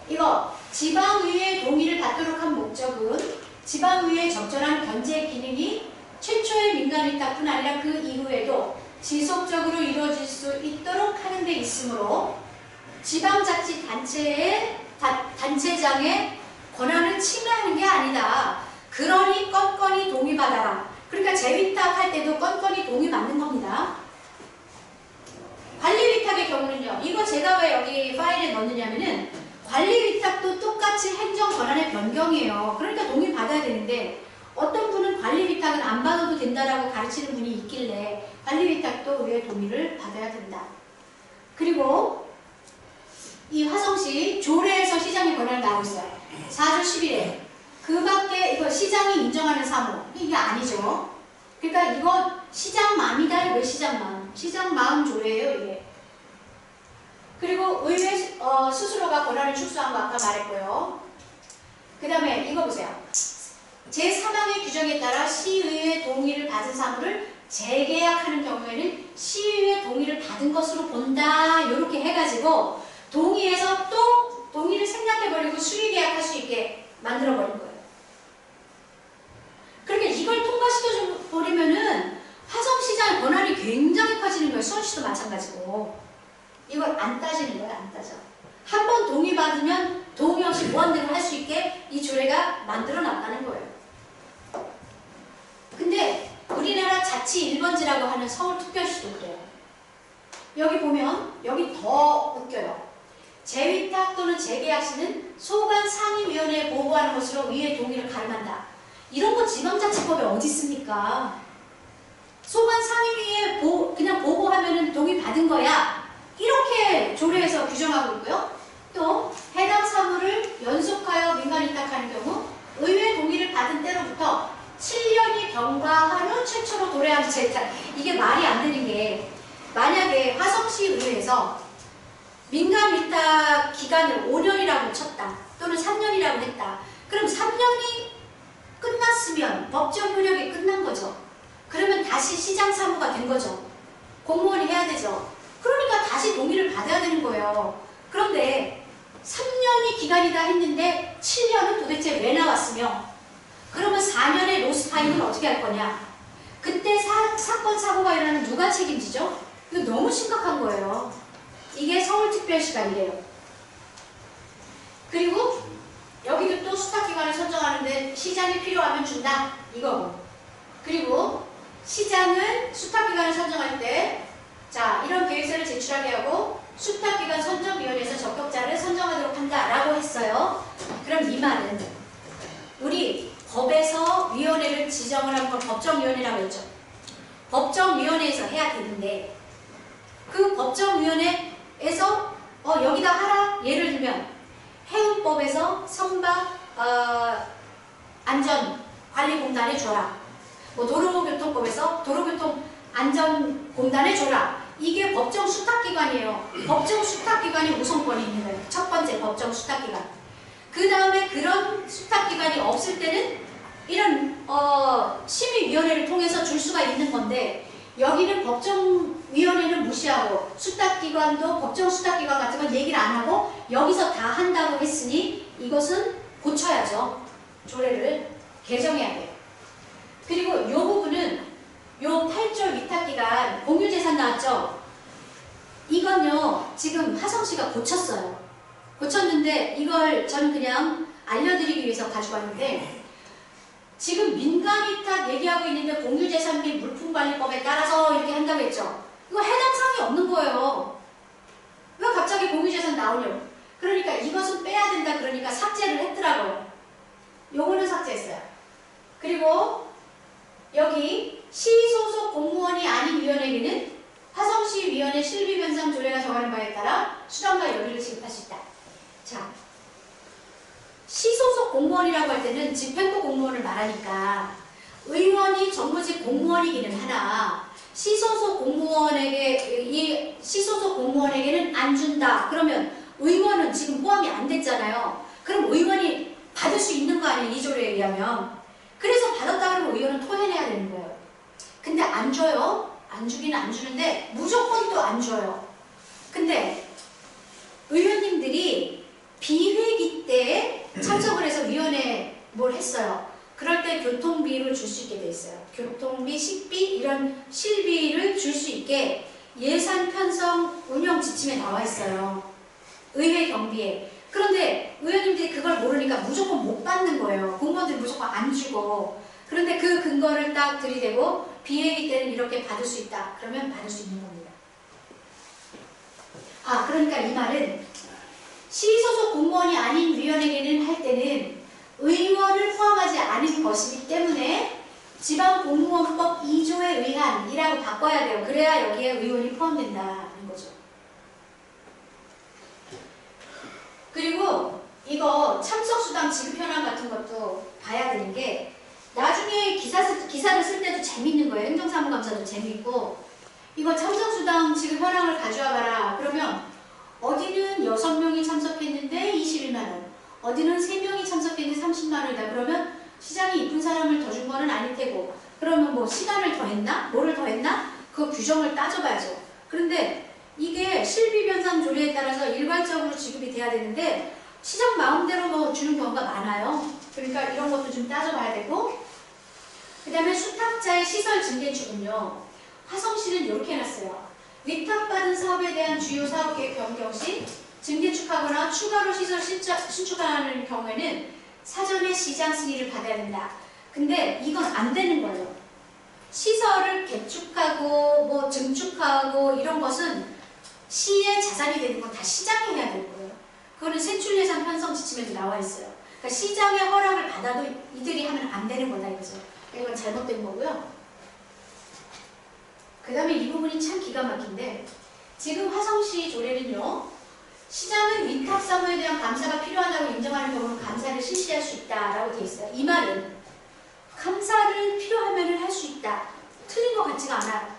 이거 지방의회 동의를 받도록 한 목적은 지방의회의 적절한 견제 기능이 최초의 민간위탁뿐 아니라 그 이후에도 지속적으로 이루어질 수 있도록 하는 데 있으므로 지방자치단체의 단체장의 권한을 침해하는 게 아니다. 그러니 건건이 동의받아라. 그러니까 재위탁할 때도 건건이 동의받는 겁니다. 관리위탁의 경우는요. 이거 제가 왜 여기 파일에 넣느냐면은 관리위탁도 똑같이 행정권한의 변경이에요. 그러니까 동의받아야 되는데 어떤 분은 관리위탁은 안 받아도 된다라고 가르치는 분이 있길래 관리위탁도 왜 동의를 받아야 된다. 그리고 이 화성시 조례에서 시장의 권한을 나오고 있어요. 4조 11회. 그 밖에 이거 시장이 인정하는 사무. 이게 아니죠. 그러니까 이거 시장맘이다. 왜 시장맘? 시장마음 조례예요, 이게. 그리고 의회 스스로가 권한을 축소한 거 아까 말했고요. 그 다음에 이거 보세요. 제3항의 규정에 따라 시의회 동의를 받은 사무를 재계약하는 경우에는 시의회 동의를 받은 것으로 본다. 이렇게 해가지고 동의해서 또 동의를 생략해버리고 수의계약할 수 있게 만들어버린 거예요. 그러니까 이걸 통과시켜버리면은 화성시장의 권한이 굉장히 커지는 거예요. 수원시도 마찬가지고. 이걸 안 따지는 거예요. 안 따져. 한 번 동의받으면 동의 없이 무한대로 할 수 있게 이 조례가 만들어놨다는 거예요. 근데 우리나라 자치 1번지라고 하는 서울특별시도 그래요. 여기 보면 여기 더 웃겨요. 재위탁 또는 재계약 시는 소관 상임위원회에 보고하는 것으로 위의 동의를 가름한다. 이런 거 지방자치법에 어디 있습니까? 소관 상임위에 그냥 보고하면 동의 받은 거야. 이렇게 조례에서 규정하고 있고요. 또 해당 사무를 연속하여 민간위탁하는 경우 의회 동의를 받은 때로부터 7년이 경과한 후 최초로 도래하는 재위탁. 이게 말이 안 되는 게 만약에 화성시 의회에서 민간위탁 기간을 5년이라고 쳤다. 또는 3년이라고 했다. 그럼 3년이 끝났으면 법적 효력이 끝난 거죠. 그러면 다시 시장 사무가 된 거죠. 공무원이 해야 되죠. 그러니까 다시 동의를 받아야 되는 거예요. 그런데 3년이 기간이다 했는데 7년은 도대체 왜 나왔으며 그러면 4년의 로스타임은 어떻게 할 거냐. 그때 사건 사고가 일어나면 누가 책임지죠? 이거 너무 심각한 거예요. 이게 서울특별시가 이래요. 그리고 여기도 또 수탁기관을 선정하는데 시장이 필요하면 준다. 이거고. 그리고 시장은 수탁기관을 선정할 때 자, 이런 계획서를 제출하게 하고 수탁기관 선정위원회에서 적격자를 선정하도록 한다라고 했어요. 그럼 이 말은 우리 법에서 위원회를 지정을 하는 걸 법정위원회라고 했죠. 법정위원회에서 해야 되는데 그 법정위원회에서 여기다 하라. 예를 들면 해운법에서 선박 안전관리공단에 줘라. 뭐 도로교통법에서 도로교통안전공단에 줘라. 이게 법정 수탁기관이에요. 법정 수탁기관이 우선권이 있는 거예요. 첫 번째 법정 수탁기관. 그 다음에 그런 수탁기관이 없을 때는 이런 심의위원회를 통해서 줄 수가 있는 건데 여기는 법정위원회는 무시하고 수탁기관도 법정 수탁기관 같은 건 얘기를 안 하고 여기서 다 한다고 했으니 이것은 고쳐야죠. 조례를 개정해야 돼요. 그리고 이 부분은 요 8조 위탁기간 공유재산 나왔죠? 이건요 지금 화성시가 고쳤어요. 고쳤는데 이걸 저는 그냥 알려드리기 위해서 가지고 왔는데 지금 민간위탁 얘기하고 있는데 공유재산 및 물품관리법에 따라서 이렇게 한다고 했죠. 이거 해당 사항이 없는 거예요. 왜 갑자기 공유재산 나오냐고. 그러니까 이것은 빼야 된다 그러니까 삭제를 했더라고요. 요거는 삭제했어요. 그리고 여기 시소속 공무원이 아닌 위원에게는 화성시위원회 실비변상 조례가 정하는 바에 따라 수당과 여리를 지급할 수 있다. 자, 시소속 공무원이라고 할 때는 집행부 공무원을 말하니까 의원이 정부직 공무원이기는 하나 시소속 공무원에게는 안 준다. 그러면 의원은 지금 포함이 안 됐잖아요. 그럼 의원이 받을 수 있는 거 아니에요? 이 조례에 의하면. 그래서 받았다 그러면 의원은 토해내야 되는 거예요. 근데 안 줘요. 안 주기는 안 주는데 무조건 또 안 줘요. 근데 의원님들이 비회기 때 참석을 해서 위원회에 뭘 했어요. 그럴 때 교통비를 줄 수 있게 돼 있어요. 교통비, 식비 이런 실비를 줄 수 있게 예산 편성 운영 지침에 나와 있어요. 의회 경비에. 그런데 의원님들이 그걸 모르니까 무조건 못 받는 거예요. 공무원들이 무조건 안 주고. 그런데 그 근거를 딱 들이대고 비회기 때는 이렇게 받을 수 있다. 그러면 받을 수 있는 겁니다. 아, 그러니까 이 말은 시소속 공무원이 아닌 위원에게는 할 때는 의원을 포함하지 않은 것이기 때문에 지방공무원법 2조에 의한이라고 바꿔야 돼요. 그래야 여기에 의원이 포함된다는 거죠. 그리고 이거 참석수당 지급 현황 같은 것도 봐야 되는 게 나중에 기사를 쓸 때도 재밌는 거예요. 행정사무감사도 재밌고 이거 참석수당 지급 현황을 가져와 봐라. 그러면 어디는 6명이 참석했는데 21만원, 어디는 3명이 참석했는데 30만원이다. 그러면 시장이 이쁜 사람을 더 준 거는 아닐 테고 그러면 뭐 시간을 더 했나? 뭐를 더 했나? 그 규정을 따져봐야죠. 그런데 이게 실비변상 조례에 따라서 일괄적으로 지급이 돼야 되는데 시장 마음대로 뭐 주는 경우가 많아요. 그러니까 이런 것도 좀 따져봐야 되고 그 다음에 수탁자의 시설 증개축은요. 화성시는 이렇게 해놨어요. 위탁받은 사업에 대한 주요 사업계획 변경 시 증개축하거나 추가로 시설 신축하는 경우에는 사전에 시장 승인을 받아야 된다. 근데 이건 안 되는 거예요. 시설을 개축하고 뭐 증축하고 이런 것은 시의 자산이 되는 건 다 시장이 해야 되는 거예요. 그거는 세출예산 편성 지침에도 나와 있어요. 그러니까 시장의 허락을 받아도 이들이 하면 안 되는 거다 이거죠. 이건 잘못된 거고요. 그 다음에 이 부분이 참 기가 막힌데 지금 화성시 조례는요. 시장은 위탁 사무에 대한 감사가 필요하다고 인정하는 경우는 감사를 실시할 수 있다라고 되어 있어요. 이 말은 감사를 필요하면 할 수 있다. 틀린 것 같지가 않아요.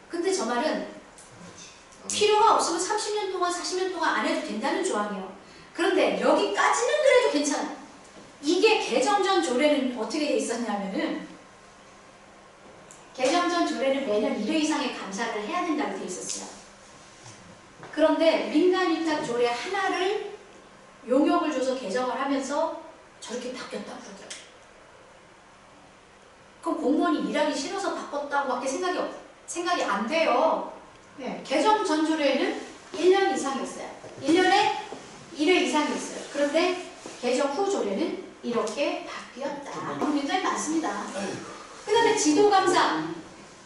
근데 저 말은 필요가 없으면 30년 동안 40년 동안 안 해도 된다는 조항이에요. 그런데 여기까지는 그래도 괜찮아. 이게 개정 전 조례는 어떻게 돼 있었냐면은 개정 전 조례는 매년 1회 이상의 감사를 해야 된다고 돼 있었어요. 그런데 민간위탁 조례 하나를 용역을 줘서 개정을 하면서 저렇게 바뀌었다고 그러더라고요. 그럼 공무원이 일하기 싫어서 바꿨다고밖에 생각이 안 돼요. 네, 개정 전 조례는 1년 이상이었어요. 1년에 1회 이상이었어요. 그런데 개정 후 조례는 이렇게 바뀌었다. 굉장히 많습니다. 그 다음에 지도감사.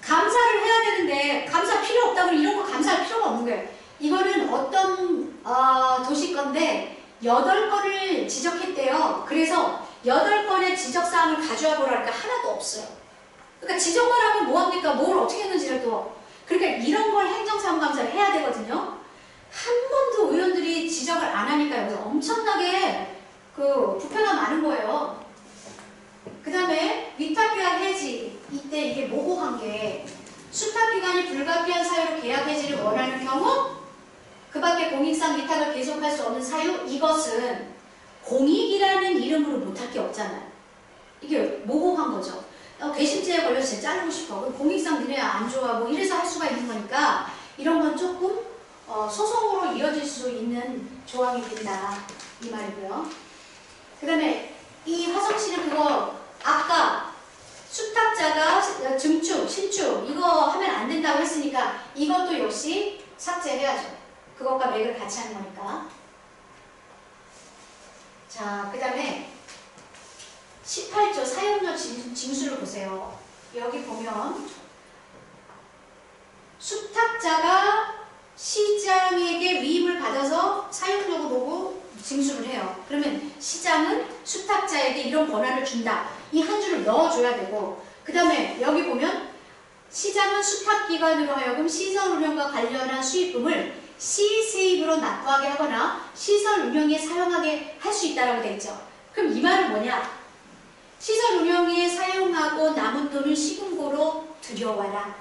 감사를 해야 되는데 감사 필요 없다고 이런 거 감사할 필요가 없는 거예요. 이거는 어떤 도시 건데 8건을 지적했대요. 그래서 8건의 지적사항을 가져와 보라 하니까 하나도 없어요. 그러니까 지적만 하면 뭐합니까? 뭘 어떻게 했는지를 또. 그러니까 이런 걸 행정사무감사를 해야 되거든요. 한 번도 의원들이 지적을 안 하니까 여기서 엄청나게 그 부패가 많은 거예요. 그 다음에 위탁기간 해지. 이때 이게 모호한 게 수탁기간이 불가피한 사유로 계약 해지를 원하는 경우 그 밖에 공익상 위탁을 계속할 수 없는 사유 이것은 공익이라는 이름으로 못할 게 없잖아요. 이게 모호한 거죠. 괘씸죄에 걸려서 쟤 자르고 싶어. 그럼 공익상 니네 안 좋아. 뭐 이래서 할 수가 있는 거니까 이런 건 조금 소송으로 이어질 수 있는 조항이 된다. 이 말이고요. 그 다음에 이 화성시는 그거 아까 수탁자가 증축, 신축 이거 하면 안 된다고 했으니까 이것도 역시 삭제해야죠. 그것과 맥을 같이 하는 거니까. 자, 그 다음에 18조 사용료 징수를 보세요. 여기 보면 수탁자가 시장에게 위임을 받아서 사용료고 뭐고 징수를 해요. 그러면 시장은 수탁자에게 이런 권한을 준다. 이 한 줄을 넣어줘야 되고 그 다음에 여기 보면 시장은 수탁기관으로 하여금 시설 운영과 관련한 수익금을 시세입으로 납부하게 하거나 시설 운영에 사용하게 할 수 있다라고 되어 있죠. 그럼 이 말은 뭐냐? 시설 운영에 사용하고 남은 돈은 시금고로 들여와라.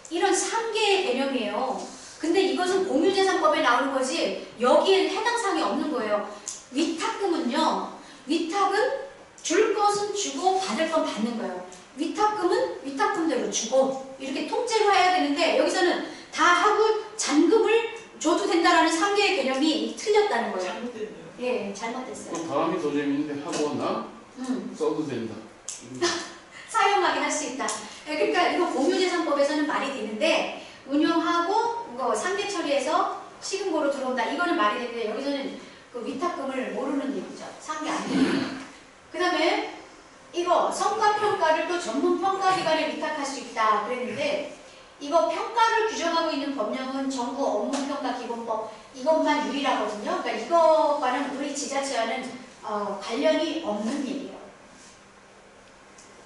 이런 3개의 개념이에요. 근데 이것은 공유재산법에 나오는 거지 여기에 해당 사항이 없는 거예요. 위탁금은요. 위탁은 줄 것은 주고 받을 건 받는 거예요. 위탁금은 위탁금대로 주고 이렇게 통째로 해야 되는데 여기서는 다 하고 잔금을 줘도 된다라는 3개의 개념이 틀렸다는 거예요. 잘못됐네요. 예, 잘못됐어요. 다음이 더 재밌는데 하거나 써도 된다. 사용하게 할 수 있다. 그러니까 이거 공유재산법에서는 말이 되는데 운용하고 이거 상계 처리해서 시금고로 들어온다. 이거는 말이 되는데 여기서는 그 위탁금을 모르는 얘기죠. 상계 안 되는. 그 다음에 이거 성과평가를 또 전문평가기관에 위탁할 수 있다 그랬는데 이거 평가를 규정하고 있는 법령은 정부 업무평가기본법 이것만 유일하거든요. 그러니까 이것과는 우리 지자체와는 관련이 없는 얘기예요.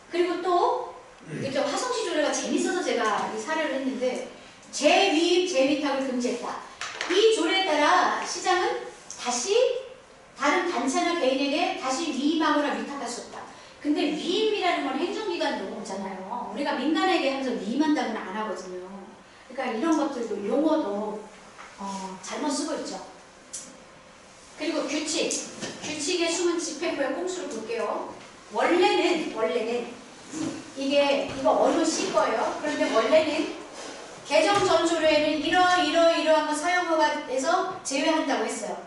그리고 또 이게 화성시 조례가 재밌어서 제가 이 사례를 했는데 재위입, 재위탁을 금지했다. 이 조례에 따라 시장은 다시 다른 단체나 개인에게 다시 위임하거나 위탁할 수 없다. 근데 위임이라는 건 행정기관 용어잖아요. 우리가 민간에게 하면서 위임한다고는 안 하거든요. 그러니까 이런 것들도 용어도 잘못 쓰고 있죠. 그리고 규칙의 숨은 집행부의 꼼수를 볼게요. 원래는 이거 어느 시 거예요. 그런데 원래는 개정 전 조례에는 이러한 거 사용허가에서 제외한다고 했어요.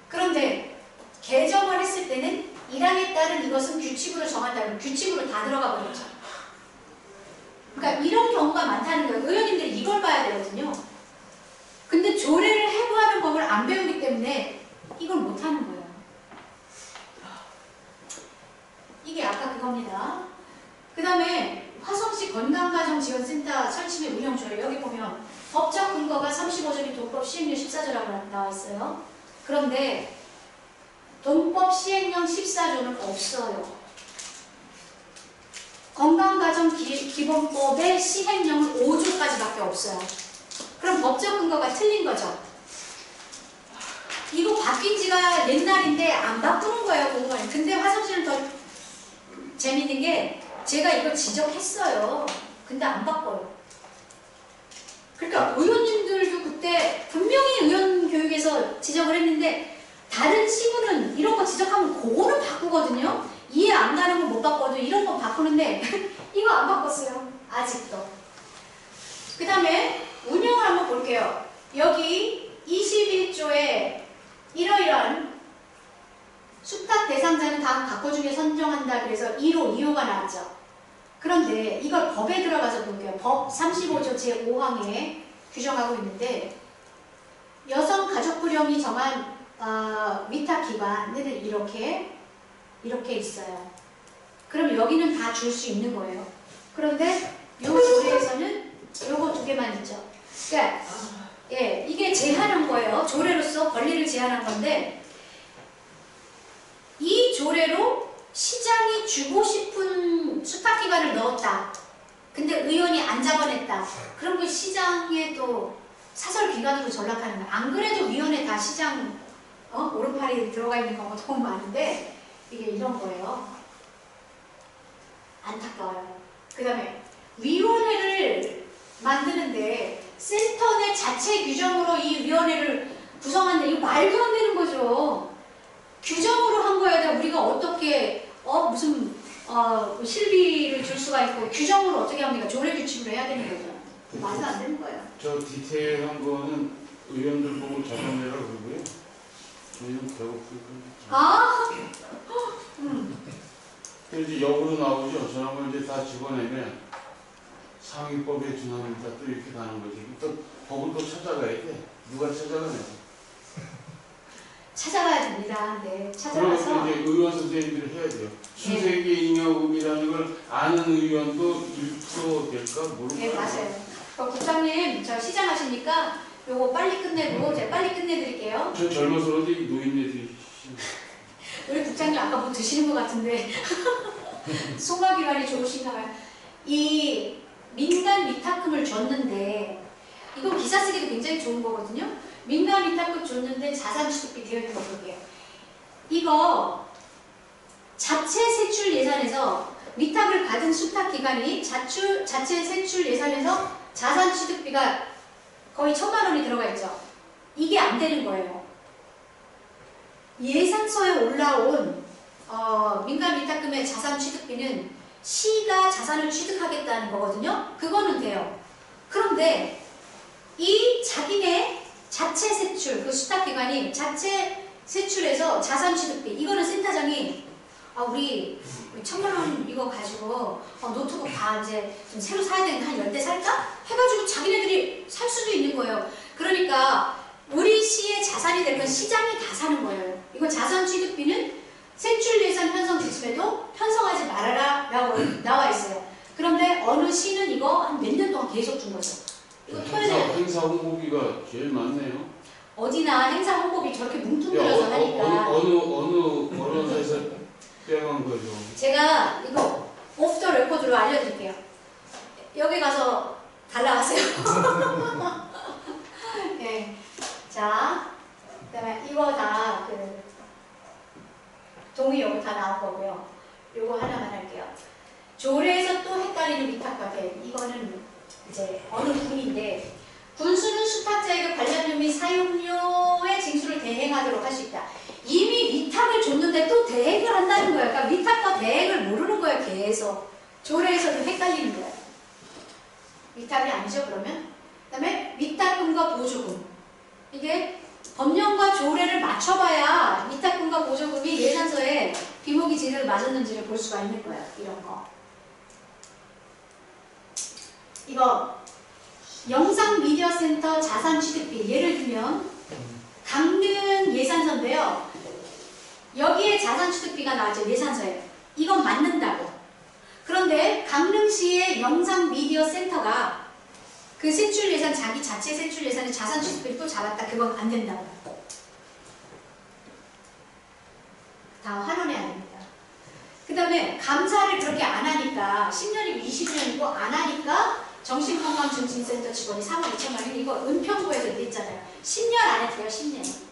그런데 개정을 했을 때는 1항에 따른 이것은 규칙으로 정한다면 규칙으로 다 들어가 버렸죠. 그러니까 이런 경우가 많다는 거예요. 의원님들이 이걸 봐야 되거든요. 근데 조례를 해부하는 법을 안 배우기 때문에 이걸 못하는 거예요. 이게 아까 그겁니다. 그 다음에 화성시 건강가정지원센터 설치 및 운영 조례 여기 보면 법적 근거가 35조기 동법 시행령 14조라고 나와 있어요. 그런데 동법 시행령 14조는 없어요. 건강가정기본법의 시행령은 5조까지밖에 없어요. 그럼 법적 근거가 틀린 거죠. 이거 바뀐 지가 옛날인데 안 바꾸는 거예요, 공무원이. 근데 화성시는 더 재밌는 게 제가 이걸 지적했어요. 근데 안 바꿔요. 그러니까 의원님들도 그때 분명히 의원 교육에서 지적을 했는데 다른 시군은 이런 거 지적하면 그거는 바꾸거든요. 이해 안 가는 건 못 바꿔도 이런 건 바꾸는데 이거 안 바꿨어요. 아직도. 그 다음에 운영을 한번 볼게요. 여기 21조에 이러이러한 수탁 대상자는 다음 각호 중에 선정한다. 그래서 2호가 나왔죠. 그런데 이걸 법에 들어가서 볼게요. 법 35조 제5항에 규정하고 있는데 여성가족부령이 정한 위탁기관은 이렇게 있어요. 그럼 여기는 다 줄 수 있는 거예요. 그런데 이 조례에서는 요거 두 개만 있죠. 그러니까 이게 제한한 거예요. 조례로서 권리를 제한한 건데 이 조례로 시장이 주고 싶은 수탁기관을 넣었다. 근데 의원이 안 잡아냈다. 그럼 그 시장에 또 사설기관으로 전락하는 거야. 안 그래도 위원회 다 시장 오른팔이 들어가 있는 경우가 너무 많은데 이게 이런 거예요. 안타까워요. 그 다음에 위원회를 만드는데 센터 내 자체 규정으로 이 위원회를 구성하는데 이거 말도 안 되는 거죠. 규정으로 한 거에다 우리가 어떻게 무슨 실비를 줄 수가 있고 규정으로 어떻게 합니까? 조례 규칙으로 해야 되는 거죠. 말도 안 되는 거예요. 저 디테일한 거는 의원들 보고 적용해라 그러고요. 저희는 배고프니까. 이제 역으로 나오죠. 저런 걸 이제 다 집어내면 상위법에 준합니다. 또 이렇게 가는 거지. 또 법을 또 찾아가야 돼. 누가 찾아가냐? 찾아가야 됩니다. 네, 찾아가서. 그럼 이제 의원 선생님들이 해야 돼요. 수세계 잉여금이라는 걸 아는 의원도 1% 될까 모르겠어요. 네, 맞아요. 국장님, 저 시장 하시니까 요거 빨리 끝내고 제가 빨리 끝내드릴게요. 저 젊어서 그런지 노인네들이. 우리 국장님 아까 뭐 드시는 것 같은데 소화기관이 좋으신가 봐요. 이 민간 위탁금을 줬는데 이거 기사 쓰기도 굉장히 좋은 거거든요. 민간 위탁금 줬는데 자산 취득비 되어 있는 거 볼게요. 이거 자체 세출 예산에서 위탁을 받은 수탁기관이 자체 세출 예산에서 자산 취득비가 거의 1,000만 원이 들어가 있죠. 이게 안 되는 거예요. 예산서에 올라온 민간 위탁금의 자산 취득비는 시가 자산을 취득하겠다는 거거든요. 그거는 돼요. 그런데 이 자기네 자체 세출, 그 수탁기관이 자체 세출해서 자산 취득비, 이거는 센터장이 우리 1,000만 원 이거 가지고 노트북 다 이제 좀 새로 사야 되는데 한 10대 살까? 해가지고 자기네들이 살 수도 있는 거예요. 그러니까 우리 시의 자산이 될 건 시장이 다 사는 거예요. 이거 자산 취득비는 세출예산 편성 지침에도 편성하지 말아라 라고 나와 있어요. 그런데 어느 시는 이거 한 몇 년 동안 계속 준 거죠. 이거 토요일에 행사 홍보비가 제일 많네요. 어디나 행사 홍보비 저렇게 뭉뚱그려서 하니까 어느 언론사에서 빼간 거죠. 제가 이거 오프 더 레코드로 알려드릴게요. 여기 가서 달라가세요. 네. 자, 그 다음에 이거 다 동의 요거 다 나온 거고요. 요거 하나만 할게요. 조례에서 또 헷갈리는 위탁과 대행. 이거는 이제 어느 군인데 군수는 수탁자에게 관련료 및 사용료의 징수를 대행하도록 할 수 있다. 이미 위탁을 줬는데 또 대행을 한다는 거예요. 그러니까 위탁과 대행을 모르는 거예요. 계속. 조례에서도 헷갈리는 거예요. 위탁이 아니죠 그러면? 그 다음에 위탁금과 보조금. 이게 법령과 조례를 맞춰봐야 위탁금과 보조금이 예산서에 비목이 제대로 맞았는지를 볼 수가 있는 거예요. 이런 거. 이거 영상미디어센터 자산취득비. 예를 들면 강릉 예산서인데요. 여기에 자산취득비가 나왔죠. 예산서에. 이건 맞는다고. 그런데 강릉시의 영상미디어센터가 그 세출예산, 자기 자체 세출예산의 자산취득비를 또 잡았다. 그건 안 된다고. 다 환원해야 됩니다. 그 다음에 감사를 그렇게 안 하니까 10년이고 20년이고 안 하니까 정신건강증진센터 직원이 3억 2천만 원. 이거 은평구에서 냈잖아요. 10년 안 했대요. 10년.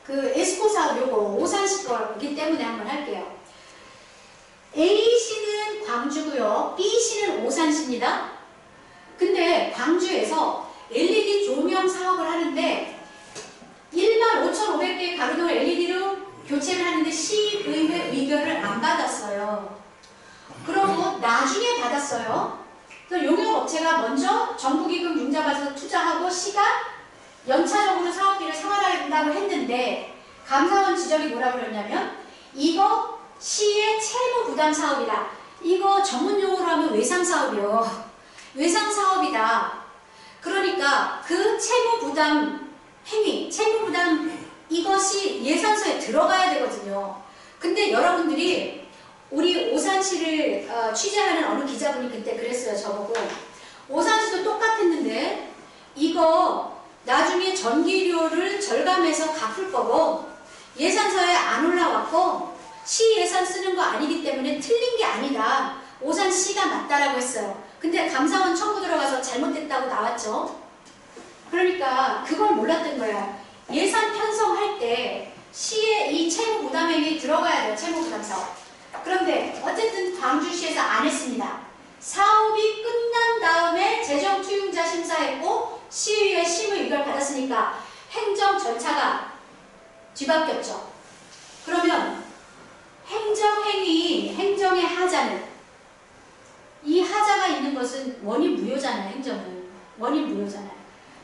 그 에스코 사업 요거 오산시 거기 때문에 한번 할게요. A시는 광주고요. B시는 오산시입니다. 근데 광주에서 LED 조명 사업을 하는데 15,500개의 가로등을 LED로 교체를 하는데 시의회 의결을 안 받았어요. 그러고 나중에 받았어요. 그 용역업체가 먼저 정부기금 융자받아서 투자하고 시가 연차적으로 사업비를 상환한다고 했는데 감사원 지적이 뭐라고 그랬냐면 이거 시의 채무 부담 사업이다. 이거 전문용어로 하면 외상사업이요. 외상사업이다. 그러니까 그 채무 부담 행위, 채무 부담 이것이 예산서에 들어가야 되거든요. 근데 여러분들이 우리 오산시를 취재하는 어느 기자분이 그때 그랬어요. 저보고 오산시도 똑같았는데 이거 나중에 전기료를 절감해서 갚을 거고 예산서에 안 올라왔고 시 예산 쓰는 거 아니기 때문에 틀린 게 아니다. 오산시가 맞다라고 했어요. 근데 감사원 청구 들어가서 잘못됐다고 나왔죠. 그러니까 그걸 몰랐던 거야. 예산 편성할 때 시의 이 채무 부담액이 들어가야 돼요. 채무 부담 사업. 그런데 어쨌든 광주시에서 안 했습니다. 사업이 끝난 다음에 재정 투용자 심사했고 시의회 심의 의결 받았으니까 행정 절차가 뒤바뀌었죠. 그러면 행정행위, 행정의 하자는 이 하자가 있는 것은 원인 무효잖아요. 행정은 원인 무효잖아요.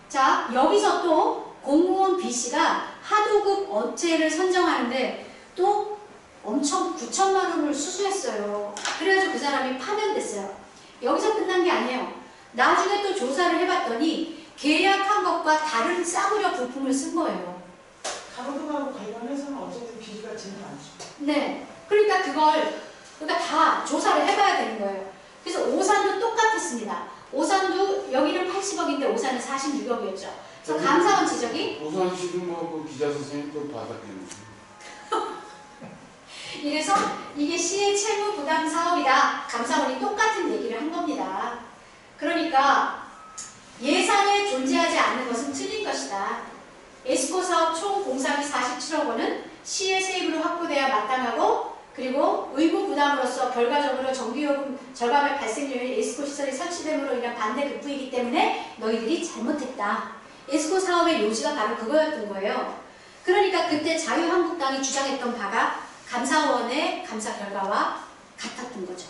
자, 여기서 또 공무원 B씨가 하도급 업체를 선정하는데 또 엄청 9천만 원을 수수했어요. 그래가지고 그 사람이 파면됐어요. 여기서 끝난 게 아니에요. 나중에 또 조사를 해봤더니 계약한 것과 다른 싸구려 부품을 쓴 거예요. 가로등하고 관련해서는 어쨌든 비리가 제일 많죠. 네. 그러니까 그러니까 다 조사를 해봐야 되는 거예요. 그래서 오산도 똑같았습니다. 오산도 여기는 80억인데 오산은 46억이었죠. 그래서 감사원 지적이 오산시는 그 기자 선생님 또 받았겠네요. 이래서 이게 시의 채무 부담 사업이다. 감사원이 똑같은 얘기를 한 겁니다. 그러니까 예산에 존재하지 않는 것은 틀린 것이다. 에스코 사업 총 공사비 47억 원은 시의 세입으로 확보돼야 마땅하고 그리고 의무 부담으로서 결과적으로 전기요금 절감의 발생률이 에스코 시설이 설치됨으로 인한 반대 급부이기 때문에 너희들이 잘못했다. 에스코 사업의 요지가 바로 그거였던 거예요. 그러니까 그때 자유한국당이 주장했던 바가 감사원의 감사 결과와 같았던 거죠.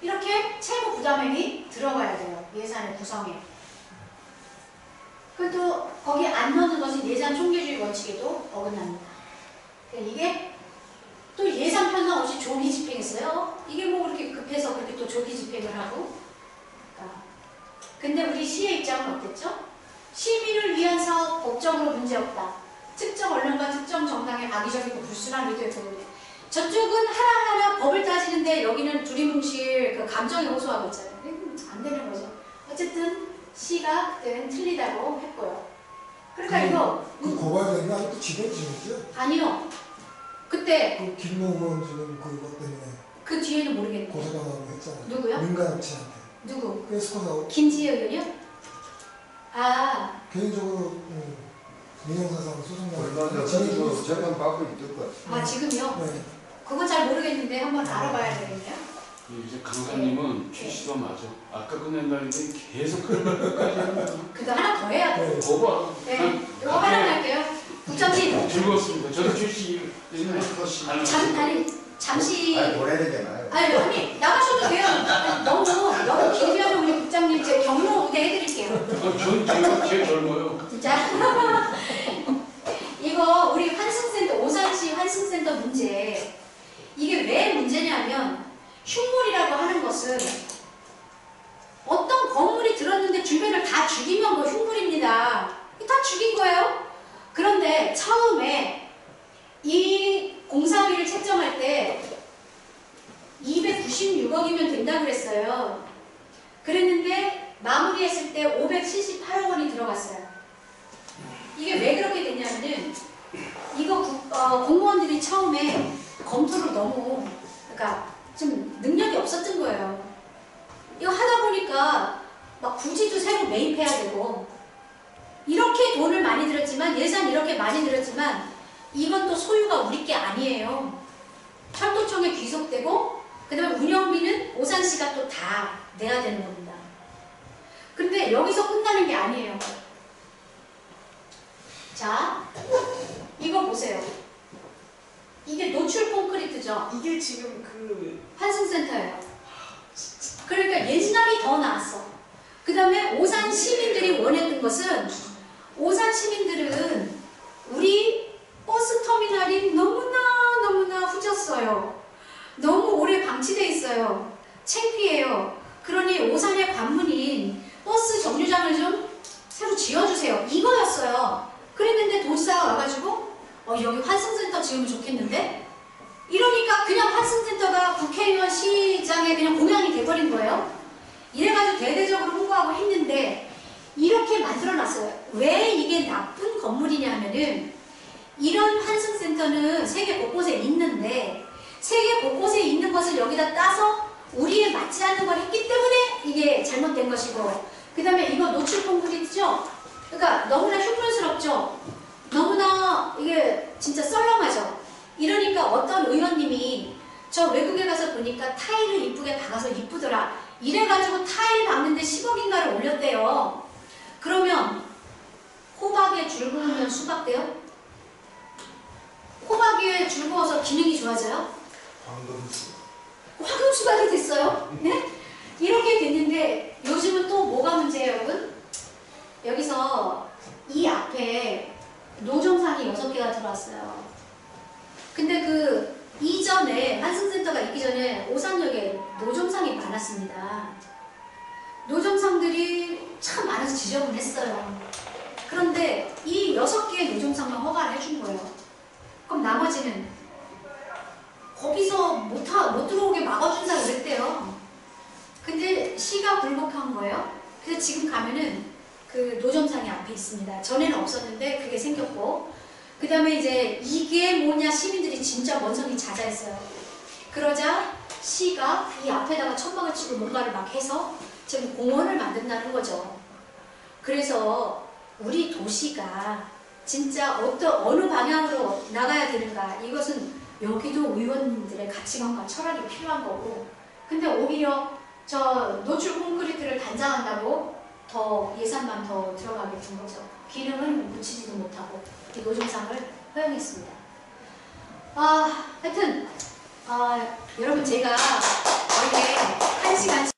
이렇게 채무 부담액이 들어가야 돼요. 예산의 구성에. 그래도 거기 안 넣는 것은 예산 총계주의 원칙에도 어긋납니다. 이게 고생했어요. 이게 뭐 그렇게 급해서 그렇게 또 조기 집행을 하고. 근데 우리 시의 입장은 어땠죠? 시민을 위한 사업 법적으로 문제없다. 특정 언론과 특정 정당의 악의적이고 불순한 의도에 보는데 저쪽은 하나하나 법을 따지는데 여기는 두리뭉실 그 감정에 호소하고 있잖아요. 안 되는 거죠. 어쨌든 시가 그때는 틀리다고 했고요. 그러니까 이거 그 고발장이 아직도 지배지죠. 아니요. 그때 그 김노원 지금 그것 때문에 그 뒤에는 모르겠는데 고소당하고 했잖아요. 누구요? 민간업체한테. 누구? 그래서 김지혜 의원이요? 아, 개인적으로 민영사상 얼마 소송장 전에 재판 받고 있을 것 같아요. 아 지금요? 네. 그건 잘 모르겠는데 한번 알아봐야 되겠네요. 이제 강사님은 취지가 맞아. 아까 끝낸다는데 계속 그런 걸 끝까지 하는 거야. 그거 하나 더 해야 돼. 네. 거봐. 네, 이거 하나 할게요. 국장님, 즐거웠습니다. 저도 출시 잠시. 보내는 게 나아요. 아니, 나가셔도 돼요. 아니, 너무 길게 하면 우리 국장님 제 경로 우대 해드릴게요. 전 제일 젊어요. 자, 이거 우리 환승센터, 오산시 환승센터 문제. 이게 왜 문제냐면, 흉물이라고 하는 것은 어떤 건물이 들었는데 주변을 다 죽이면 그 흉물입니다. 다 죽인 거예요. 그런데 처음에 이 공사비를 책정할 때 296억이면 된다고 그랬어요. 그랬는데 마무리했을 때 578억 원이 들어갔어요. 이게 왜 그렇게 됐냐면은 이거 공무원들이 처음에 검토를 너무 그러니까 좀 능력이 없었던 거예요. 이거 하다 보니까 막 부지도 새로 매입해야 되고 이렇게 돈을 많이 들었지만 예산 이렇게 많이 들었지만 이건 또 소유가 우리 게 아니에요. 철도청에 귀속되고 그 다음에 운영비는 오산시가 또 다 내야 되는 겁니다. 근데 여기서 끝나는 게 아니에요. 자, 이거 보세요. 이게 노출 콘크리트죠. 이게 지금 그 환승센터예요. 그러니까 옛날이 더 나았어. 그 다음에 오산 시민들이 원했던 것은 오산 시민들은 우리 버스 터미널이 너무나 후졌어요. 너무 오래 방치돼 있어요. 창피해요. 그러니 오산의 관문인 버스 정류장을 좀 새로 지어주세요. 이거였어요. 그랬는데 도지사가 와가지고 여기 환승센터 지으면 좋겠는데? 이러니까 그냥 환승센터가 국회의원 시장에 그냥 공약이 돼버린 거예요. 이래가지고 대대적으로 홍보하고 했는데 이렇게 만들어놨어요. 왜 이게 나쁜 건물이냐면은 이런 환승센터는 세계 곳곳에 있는데 세계 곳곳에 있는 것을 여기다 따서 우리에 맞지 않는 걸 했기 때문에 이게 잘못된 것이고 그 다음에 이거 노출 콘크리트죠? 그러니까 너무나 흉물스럽죠? 너무나 이게 진짜 썰렁하죠? 이러니까 어떤 의원님이 저 외국에 가서 보니까 타일을 이쁘게 박아서 이쁘더라. 이래가지고 타일 박는데 10억인가를 올렸대요. 그러면 호박에 줄 그으면 수박 돼요? 호박에 줄 그어서 기능이 좋아져요? 황금 수박이 됐어요? 네? 이렇게 됐는데 요즘은 또 뭐가 문제예요, 여러분? 여기서 이 앞에 노점상이 6개가 들어왔어요. 근데 그 이전에 환승센터가 있기 전에 오산역에 노점상이 많았습니다. 노점상들이 참 많아서 지저분했어요. 그런데 이 6개의 노점상만 허가를 해준 거예요. 그럼 나머지는 거기서 못 들어오게 막아준다고 그랬대요. 근데 시가 굴복한 거예요. 그래서 지금 가면은 그 노점상이 앞에 있습니다. 전에는 없었는데 그게 생겼고 그 다음에 이제 이게 뭐냐 시민들이 진짜 원성이 자자했어요. 그러자 시가 이 앞에다가 천막을 치고 뭔가를 막 해서 지금 공원을 만든다는 거죠. 그래서 우리 도시가 진짜 어느 방향으로 나가야 되는가 이것은 여기도 의원님들의 가치관과 철학이 필요한 거고 근데 오히려 저 노출 콘크리트를 단장한다고 더 예산만 더 들어가게 된 거죠. 기능을 붙이지도 못하고 이 노점상을 허용했습니다. 하여튼 여러분 제가 이렇게 1시간